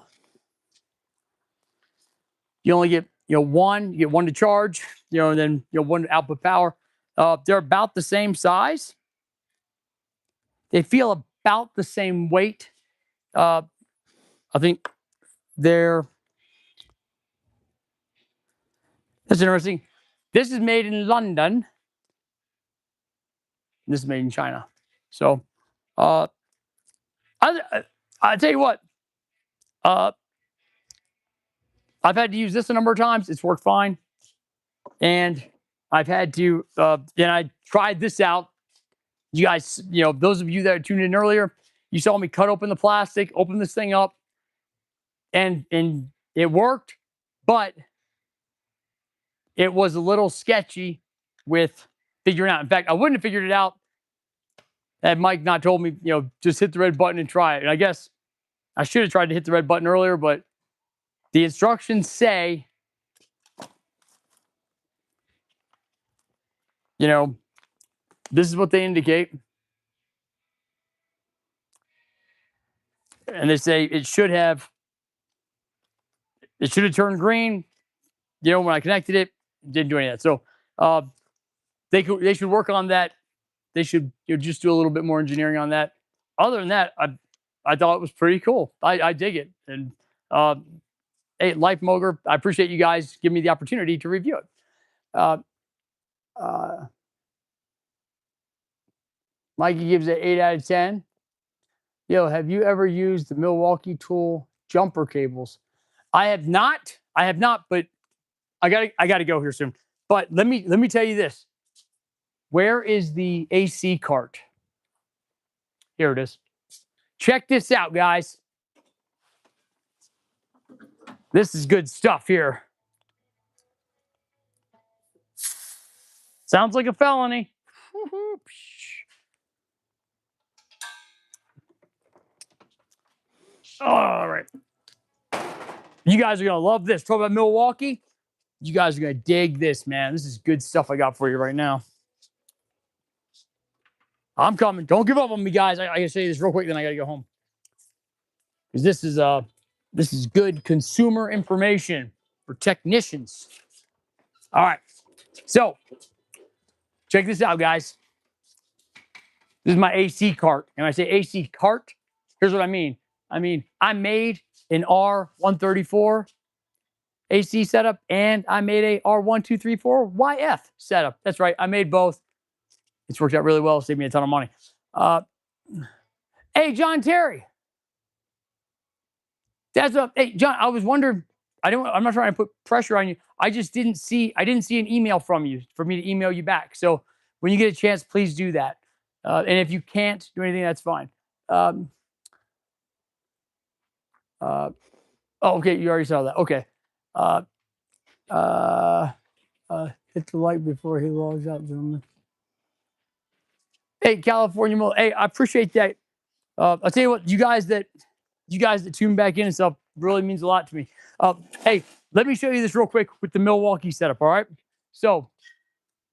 You only get one. You get one to charge. And then one to output power. They're about the same size. They feel about the same weight. I think that's interesting. This is made in London. This is made in China. So, I tell you what, I've had to use this a number of times. It's worked fine. And I've had to, and I tried this out. You guys, those of you that tuned in earlier, you saw me cut open the plastic, open this thing up, and it worked, but it was a little sketchy with figuring out. In fact, I wouldn't have figured it out had Mike not told me, just hit the red button and try it. And I guess I should have tried to hit the red button earlier, but the instructions say, this is what they indicate. And they say it should have turned green. When I connected it, didn't do any of that. So they should work on that. They should just do a little bit more engineering on that. Other than that, I thought it was pretty cool. I dig it. And hey, Life Moger, I appreciate you guys giving me the opportunity to review it. Mikey gives it 8 out of 10. Yo, have you ever used the Milwaukee Tool jumper cables? I have not, but I gotta go here soon. But let me tell you this. Where is the AC cart? Here it is. Check this out, guys. This is good stuff here. Sounds like a felony. All right. You guys are going to love this. Talk about Milwaukee. You guys are going to dig this, man. This is good stuff I got for you right now. I'm coming. Don't give up on me, guys. I got to show you this real quick, then I got to go home. Because this is good consumer information for technicians. All right. So, check this out, guys. This is my AC cart. And when I say AC cart, here's what I mean. I made an R134 AC setup, and I made a R1234 YF setup. That's right. I made both. It's worked out really well. Saved me a ton of money. Hey, John Terry. Hey, John, I was wondering, I'm not trying to put pressure on you. I didn't see an email from you for me to email you back. So when you get a chance, please do that. And if you can't do anything, that's fine. Okay, you already saw that. Okay. Hit the light before he logs out, gentlemen. Hey, California, hey, I appreciate that. I'll tell you what, you guys that tune back in and stuff really means a lot to me. Hey, let me show you this real quick with the Milwaukee setup. All right. So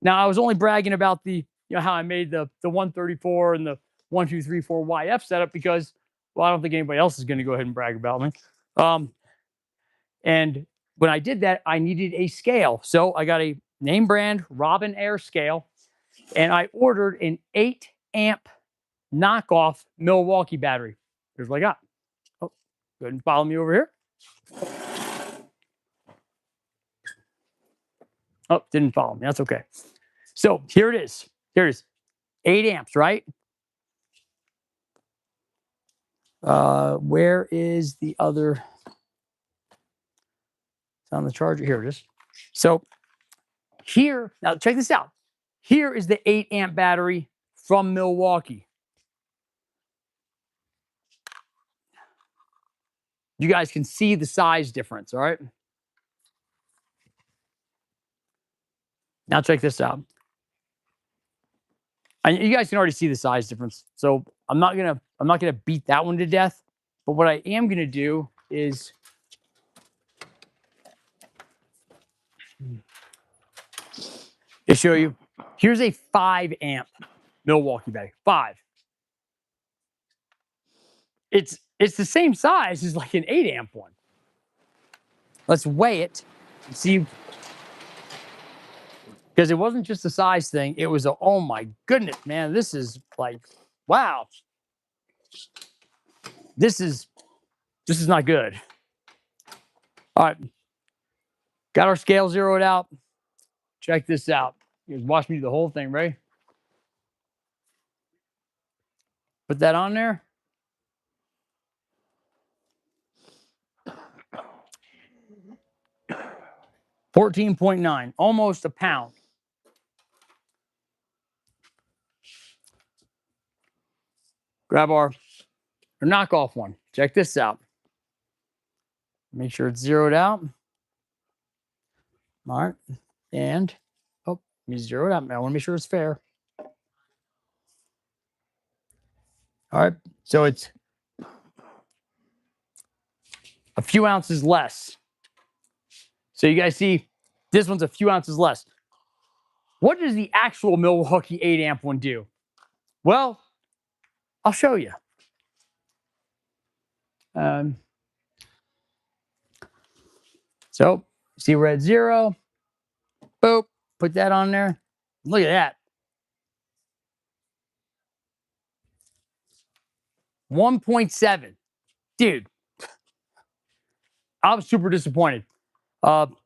now I was only bragging about the, how I made the 134 and the 1234 YF setup because, well, I don't think anybody else is going to go ahead and brag about me. And when I did that, I needed a scale. So I got a name brand Robin Air scale, and I ordered an 8 amp knockoff Milwaukee battery. Here's what I got. Oh, go ahead and follow me over here. Oh, didn't follow me. That's okay. So here it is. Here it is. 8 amps, right? Where is the other? It's on the charger. Here it is. So here, now check this out. Here is the 8 amp battery from Milwaukee. You guys can see the size difference, all right? Now check this out. And you guys can already see the size difference. So I'm not gonna beat that one to death. But what I am gonna do is to show you. Here's a 5 amp Milwaukee battery. 5. It's the same size as like an 8 amp one. Let's weigh it and see. Because it wasn't just a size thing. It was oh my goodness, man. This is like, wow. This is not good. All right. Got our scale zeroed out. Check this out. You guys watch me do the whole thing, right? Put that on there. $14.9, almost a pound. Grab our knockoff one. Check this out. Make sure it's zeroed out. All right. And, oh, let me zero it out. I want to make sure it's fair. All right. So it's a few ounces less. So you guys see, this one's a few ounces less. What does the actual Milwaukee 8 amp one do? Well, I'll show you. So see we're at 0. Boop. Put that on there. Look at that. 1.7. Dude, I was super disappointed. On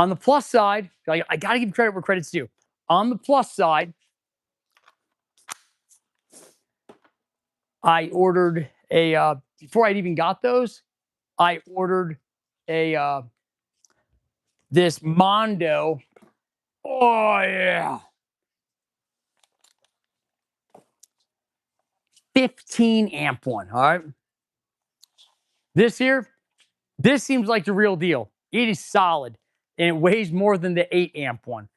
the plus side, I got to give credit where credit's due. On the plus side, I ordered a, before I'd even got those, I ordered a, this Mondo. Oh, yeah. 15 amp one. All right. This here, this seems like the real deal. It is solid and it weighs more than the 8 amp one.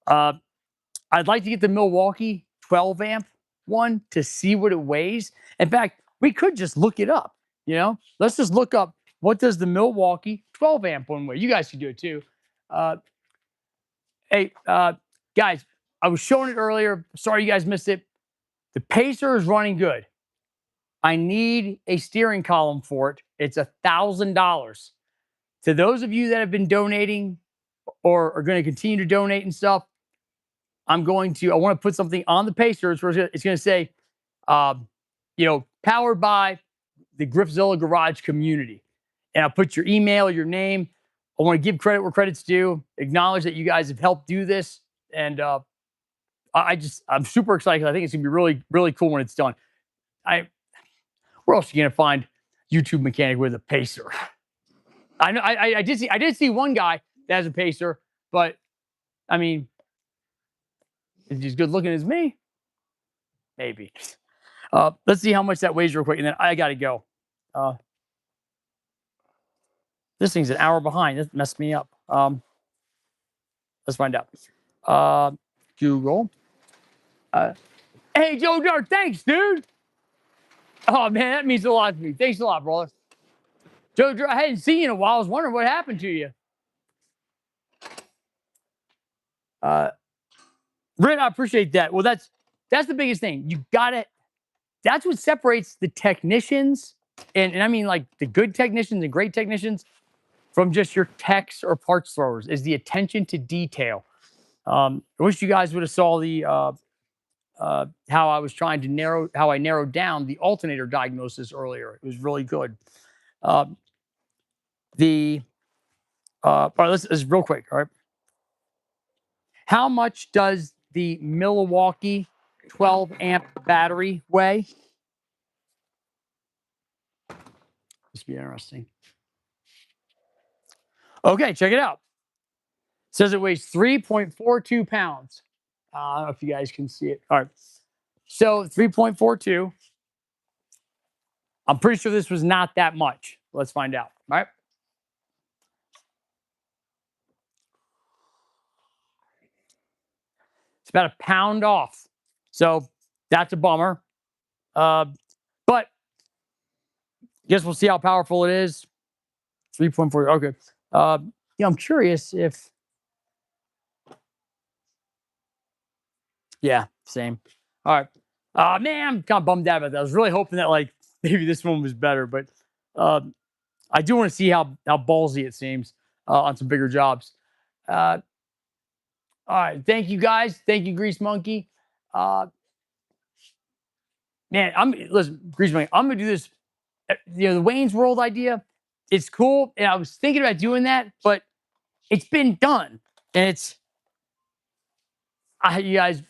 I'd like to get the Milwaukee 12 amp one to see what it weighs. In fact, we could just look it up. You know, let's just look up what does the Milwaukee 12 amp one weigh. You guys can do it too. Hey, guys, I was showing it earlier. Sorry you guys missed it. The Pacer is running good. I need a steering column for it. It's $1,000. To those of you that have been donating or are going to continue to donate and stuff, I want to put something on the Pacer. It's going to say, powered by the Griffzilla garage community. And I'll put your email, your name. I want to give credit where credit's due, acknowledge that you guys have helped do this. And I'm super excited. I think it's going to be really, really cool when it's done. Where else are you going to find YouTube mechanic with a Pacer? I know I did see one guy that has a Pacer, but I mean, is he as good looking as me? Maybe. Let's see how much that weighs real quick, and then I got to go. This thing's an hour behind. That messed me up. Let's find out. Google. Hey, Joe Dirt, thanks, dude. Oh, man, that means a lot to me. Thanks a lot, brother. Joe Dirt, I hadn't seen you in a while. I was wondering what happened to you. Britt, I appreciate that. Well, that's the biggest thing. You got it. That's what separates the technicians, and I mean like the good technicians and great technicians, from just your techs or parts throwers, is the attention to detail. I wish you guys would have saw the how I narrowed down the alternator diagnosis earlier. It was really good. All right, let's real quick. All right, how much does the Milwaukee 12 amp battery weigh? This will be interesting. Okay, check it out. It says it weighs 3.42 pounds. I don't know if you guys can see it. All right. So 3.42. I'm pretty sure this was not that much. Let's find out. All right. It's about a pound off. So that's a bummer. But I guess we'll see how powerful it is. 3.4. Okay. I'm curious if. Yeah, same. All right. Man, I'm kind of bummed out about that. I was really hoping that maybe this one was better, but I do want to see how ballsy it seems on some bigger jobs. All right. Thank you, guys. Thank you, Grease Monkey. Man, Grease Monkey, I'm going to do this. The Wayne's World idea, it's cool. And I was thinking about doing that, but it's been done. And you guys,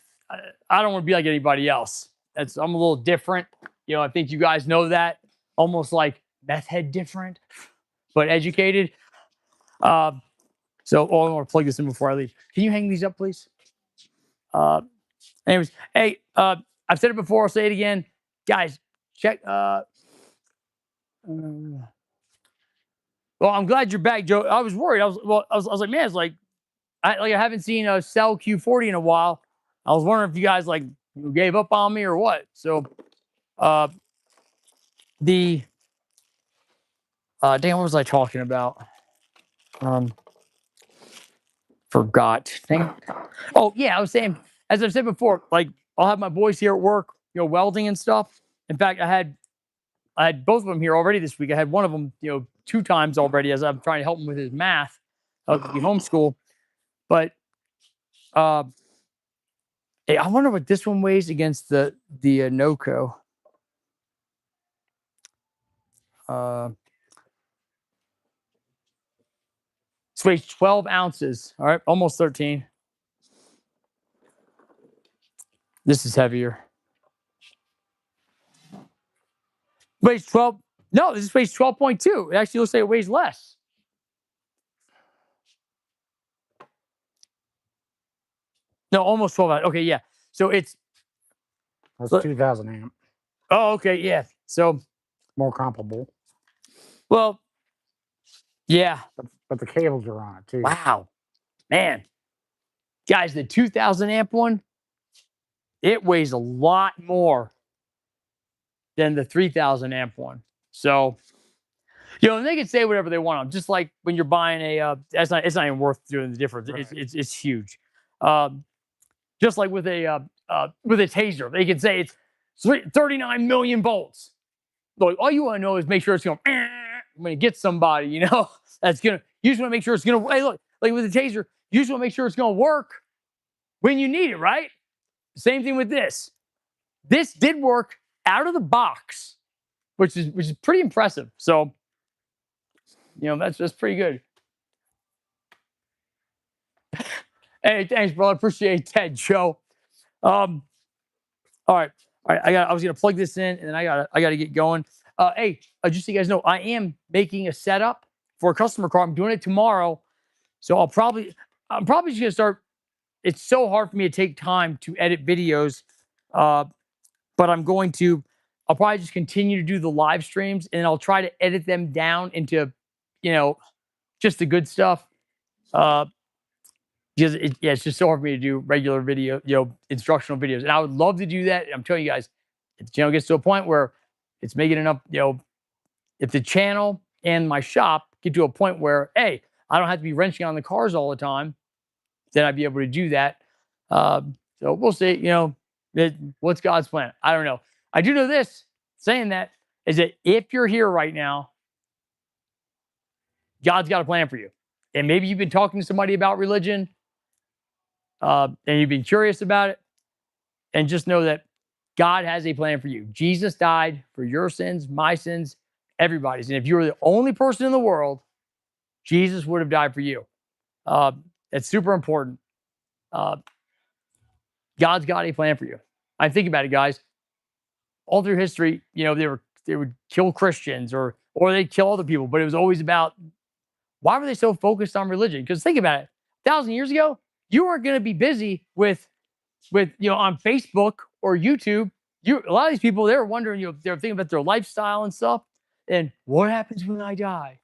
I don't want to be like anybody else. I'm a little different. I think you guys know that. Almost like meth head different, but educated. Uh, so, I want to plug this in before I leave. Can you hang these up, please? Anyways, hey, I've said it before. I'll say it again, guys. Check. Well, I'm glad you're back, Joe. I was worried. I was like, man, it's like I haven't seen a Cell Q40 in a while. I was wondering if you guys like gave up on me or what. So, the damn, what was I talking about? Forgot. Dang. Oh yeah, I was saying, as I've said before, like I'll have my boys here at work, welding and stuff. In fact, I had both of them here already this week. I had one of them, 2 times already as I'm trying to help him with his math of the homeschool. But hey, I wonder what this one weighs against the NOCO. This weighs 12 ounces. All right, almost 13. This is heavier. Weighs 12. No, this weighs 12.2. It actually looks like it weighs less. No, almost 12 ounces. Okay, yeah. So it's That's 2,000 amp. Oh, okay, yeah. So more comparable. Well, yeah. But the cables are on it too. Wow, man, guys, the 2,000 amp one, it weighs a lot more than the 3,000 amp one. So, and they can say whatever they want on. Just like when you're buying a, it's not even worth doing the difference. Right. It's huge. Just like with a taser, they can say it's 39 million volts. Like all you want to know is make sure it's going when it gets somebody, that's gonna. You just want to make sure it's gonna. Hey, look, like with the taser, you just want to make sure it's gonna work when you need it, right? Same thing with this. This did work out of the box, which is pretty impressive. So, that's pretty good. Hey, thanks, brother. Appreciate that, Joe. All right. I was gonna plug this in, and then I gotta get going. Hey, just so you guys know, I am making a setup for a customer car. I'm doing it tomorrow, so I'm probably just gonna start. It's so hard for me to take time to edit videos, but I'll probably just continue to do the live streams, and I'll try to edit them down into, just the good stuff. Because it's just so hard for me to do regular video, instructional videos. And I would love to do that. I'm telling you guys, if the channel gets to a point where it's making enough, if the channel and my shop get to a point where, hey, I don't have to be wrenching on the cars all the time, then I'd be able to do that. So we'll see, what's God's plan? I don't know. I do know this, saying that, is that if you're here right now, God's got a plan for you. And maybe you've been talking to somebody about religion, and you've been curious about it, and just know that God has a plan for you. Jesus died for your sins, my sins, everybody's. And if you were the only person in the world, Jesus would have died for you. It's super important. God's got a plan for you. I think about it, guys. All through history, they would kill Christians or they'd kill other people, but it was always about, why were they so focused on religion? Because think about it, 1,000 years ago, you weren't going to be busy with on Facebook or YouTube. A lot of these people, they were wondering, they were thinking about their lifestyle and stuff, and what happens when I die.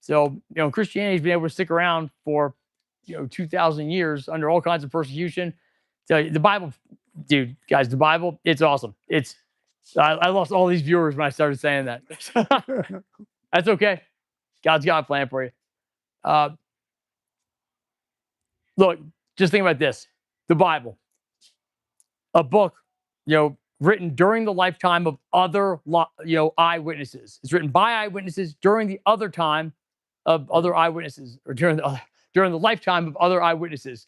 So Christianity's been able to stick around for 2,000 years under all kinds of persecution. So the Bible, dude, guys, the Bible, it's awesome. I lost all these viewers when I started saying that. That's okay. God's got a plan for you. Look, just think about this. The Bible, a book, written during the lifetime of other, eyewitnesses. It's written by eyewitnesses during the other time of other eyewitnesses, or during the lifetime of other eyewitnesses.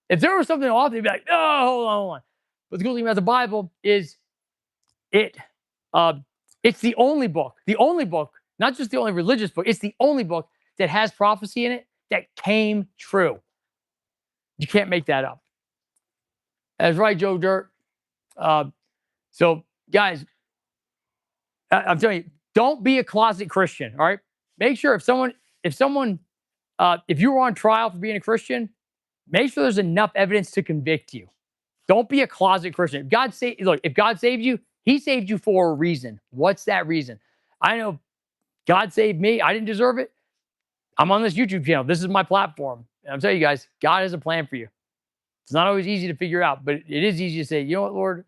If there was something off, they'd be like, "Oh, hold on." But the cool thing about the Bible is it's the only book, not just the only religious book, it's the only book that has prophecy in it that came true. You can't make that up. That's right, Joe Dirt. So, guys, I'm telling you, don't be a closet Christian. All right. Make sure if you were on trial for being a Christian, make sure there's enough evidence to convict you. Don't be a closet Christian. If God saved you, he saved you for a reason. What's that reason? I know God saved me. I didn't deserve it. I'm on this YouTube channel. This is my platform. And I'm telling you guys, God has a plan for you. It's not always easy to figure out, but it is easy to say, you know what, Lord,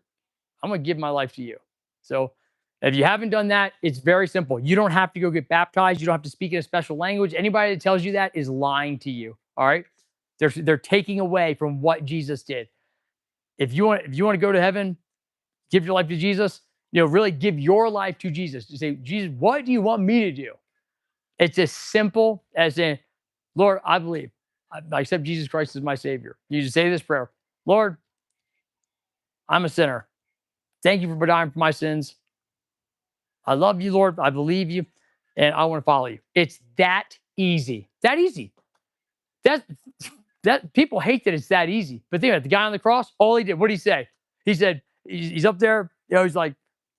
I'm going to give my life to you. So if you haven't done that, it's very simple. You don't have to go get baptized. You don't have to speak in a special language. Anybody that tells you that is lying to you. All right. They're taking away from what Jesus did. If you want to go to heaven, give your life to Jesus, really give your life to Jesus. You say, Jesus, what do you want me to do? It's as simple as in, Lord, I believe. I accept Jesus Christ as my Savior. You just say this prayer. Lord, I'm a sinner. Thank you for dying for my sins. I love you, Lord. I believe you, and I want to follow you. It's that easy. That easy. That people hate that it's that easy. But think about it, the guy on the cross, all he did, what did he say? He said, he's up there, he's like,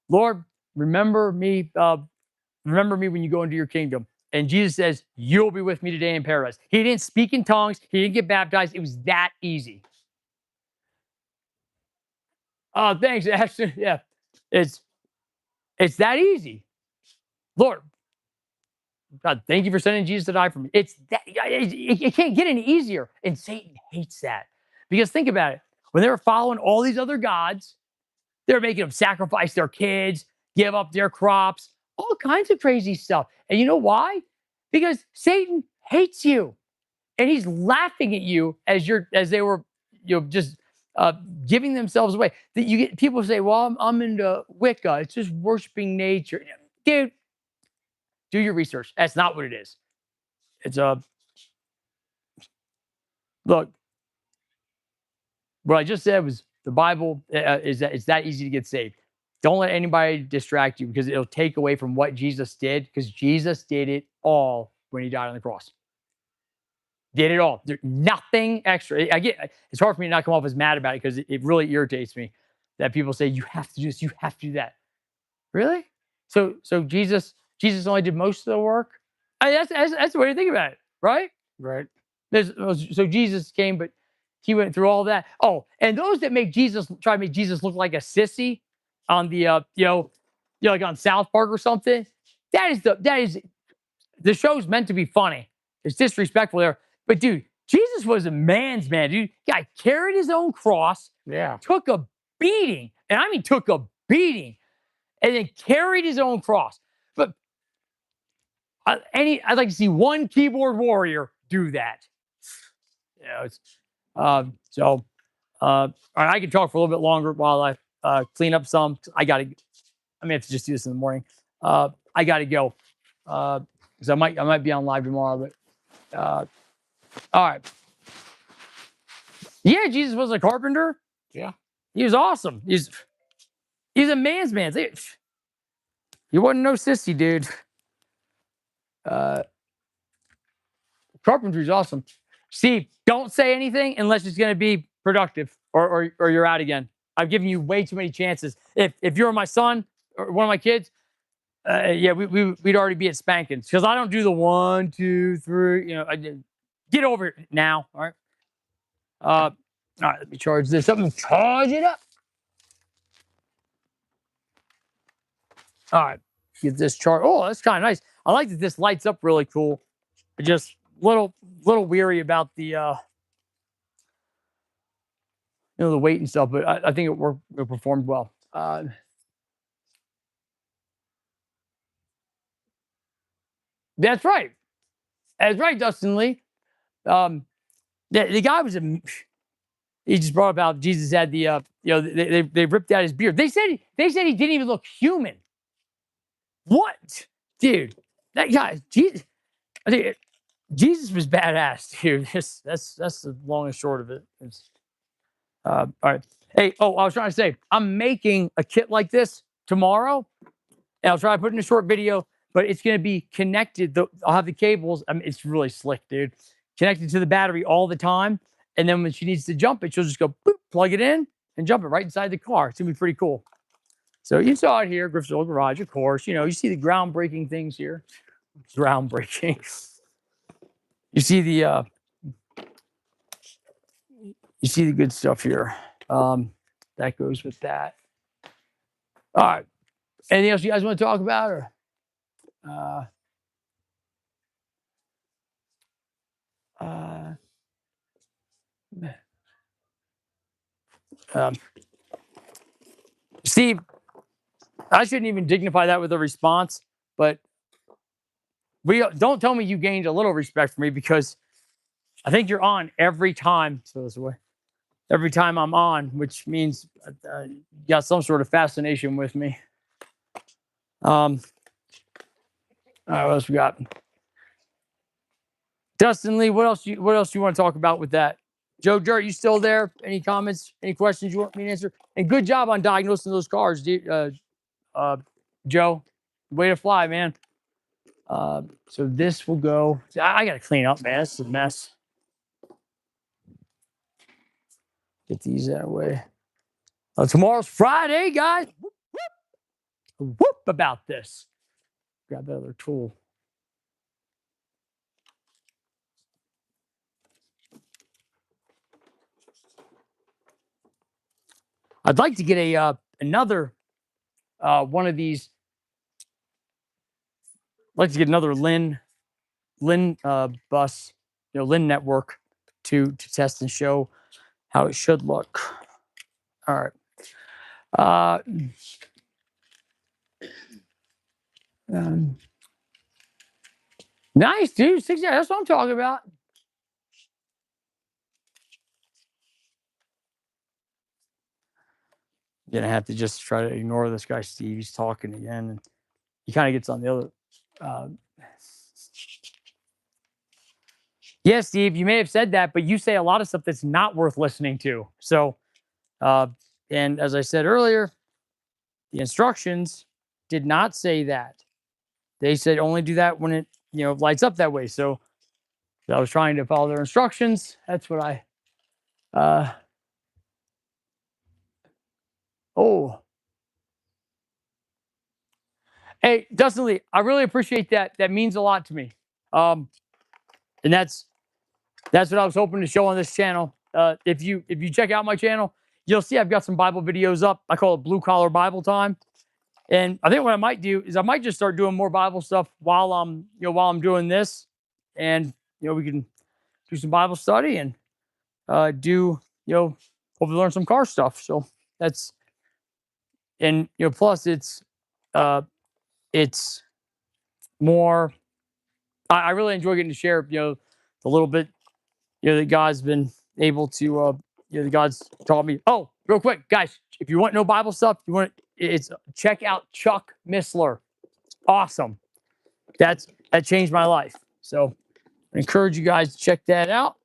Lord, remember me when you go into your kingdom. And Jesus says, you'll be with me today in paradise. He didn't speak in tongues. He didn't get baptized. It was that easy. Oh, thanks, Ashton. Yeah, it's that easy. Lord, God, thank you for sending Jesus to die for me. It's that it can't get any easier. And Satan hates that. Because think about it. When they were following all these other gods, they were making them sacrifice their kids, give up their crops, all kinds of crazy stuff. And you know why? Because Satan hates you. And he's laughing at you as they were, just giving themselves away. That you get people say, well, I'm into Wicca. It's just worshiping nature. Dude, do your research. That's not what it is. It's look, what I just said was the Bible is that it's that easy to get saved. Don't let anybody distract you because it'll take away from what Jesus did, because Jesus did it all when he died on the cross. Did it all. There's nothing extra. It's hard for me to not come off as mad about it because it really irritates me that people say you have to do this, you have to do that. Really? So Jesus only did most of the work? That's the way to think about it, right? Right. So Jesus came, but he went through all that. Oh, and those that try to make Jesus look like a sissy on the like on South Park or something. That is the show's meant to be funny. It's disrespectful there. But dude, Jesus was a man's man, dude. Guy carried his own cross, Yeah. took a beating, and I mean took a beating, and then carried his own cross. But I'd like to see one keyboard warrior do that. All right, I can talk for a little bit longer while I clean up some. I may have to just do this in the morning. I gotta go. Because I might be on live tomorrow, but all right. Yeah, Jesus was a carpenter. Yeah. He was awesome. He's a man's man. He wasn't no sissy, dude. Carpentry's awesome. Steve, don't say anything unless it's going to be productive, or you're out again. I've given you way too many chances. If you're my son or one of my kids, we'd already be at spankings because I don't do the 1, 2, 3. Get over it now. All right. All right. Let me charge this up and charge it up. All right. Get this charge. Oh, that's kind of nice. I like that this lights up really cool. Just little weary about the the weight and stuff, but I think it performed well. That's right. That's right, Dustin Lee. The guy was he just brought up how Jesus had the they ripped out his beard. They said he didn't even look human. What, dude? That guy, Jesus. I think Jesus was badass, dude. That's the long and short of it. All right. Hey, I was trying to say, I'm making a kit like this tomorrow, and I'll try to put in a short video, but it's going to be connected. I'll have the cables. I mean, it's really slick, dude. Connected to the battery all the time. And then when she needs to jump it, she'll just go, boop, plug it in and jump it right inside the car. It's going to be pretty cool. So you saw it here, Griffzilla Garage, of course. You know, you see the groundbreaking things here. Groundbreaking. You see the good stuff here. That goes with that. All right. Anything else you guys want to talk about? Or Steve, I shouldn't even dignify that with a response, but don't tell me you gained a little respect for me, because I think you're on every time. So this way, every time I'm on, which means you got some sort of fascination with me. All right, what else we got? Dustin Lee, what else do you want to talk about with that? Joe Dirt, you still there? Any comments? Any questions you want me to answer? And good job on diagnosing those cars, Joe. Way to fly, man. So this will go. I got to clean up, man. This is a mess. Get these that way. Tomorrow's Friday, guys. Whoop about this. Grab that other tool. I'd like to get another one of these. I'd like to get another Lin bus, Lin network to test and show how it should look. All right. Nice, dude. 60. That's what I'm talking about. You're gonna have to just try to ignore this guy, Steve. He's talking again, and he kind of gets on the other. Yeah, Steve, you may have said that, but you say a lot of stuff that's not worth listening to. So, and as I said earlier, the instructions did not say that. They said only do that when it, lights up that way. So I was trying to follow their instructions. That's what I, Hey, Dustin Lee, I really appreciate that. That means a lot to me. And that's what I was hoping to show on this channel. If you check out my channel, you'll see I've got some Bible videos up. I call it Blue Collar Bible Time. And I think what I might do is I might just start doing more Bible stuff while I'm doing this. And, we can do some Bible study and hopefully learn some car stuff. So that's, and, plus it's more, I really enjoy getting to share, the little bit, that God's been able to, that God's taught me. Oh, real quick, guys, if you want no Bible stuff, check out Chuck Missler. Awesome. That changed my life. So I encourage you guys to check that out.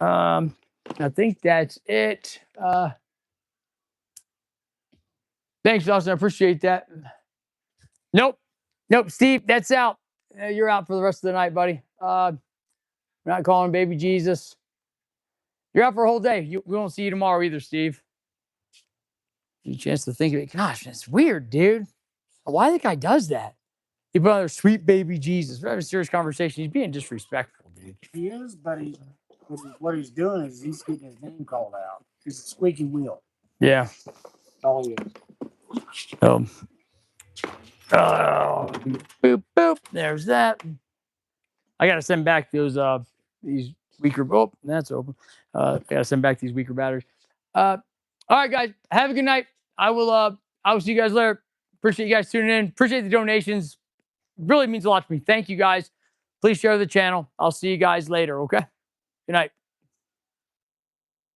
I think that's it. Thanks, Dawson. I appreciate that. Nope, Steve, that's out. You're out for the rest of the night, buddy. We're not calling baby Jesus. You're out for a whole day. We won't see you tomorrow either, Steve. Give you a chance to think of it. Gosh, it's weird, dude. Why the guy does that? He put on there, sweet baby Jesus. We're having a serious conversation. He's being disrespectful, dude. He is, but what he's doing is he's getting his name called out. He's a squeaky wheel. Yeah. That's all he is. Boop, boop. There's that. I got to send back these weaker. Oh, that's open. I got to send back these weaker batteries. All right, guys. Have a good night. I will see you guys later. Appreciate you guys tuning in. Appreciate the donations. Really means a lot to me. Thank you guys. Please share the channel. I'll see you guys later. Okay. Good night.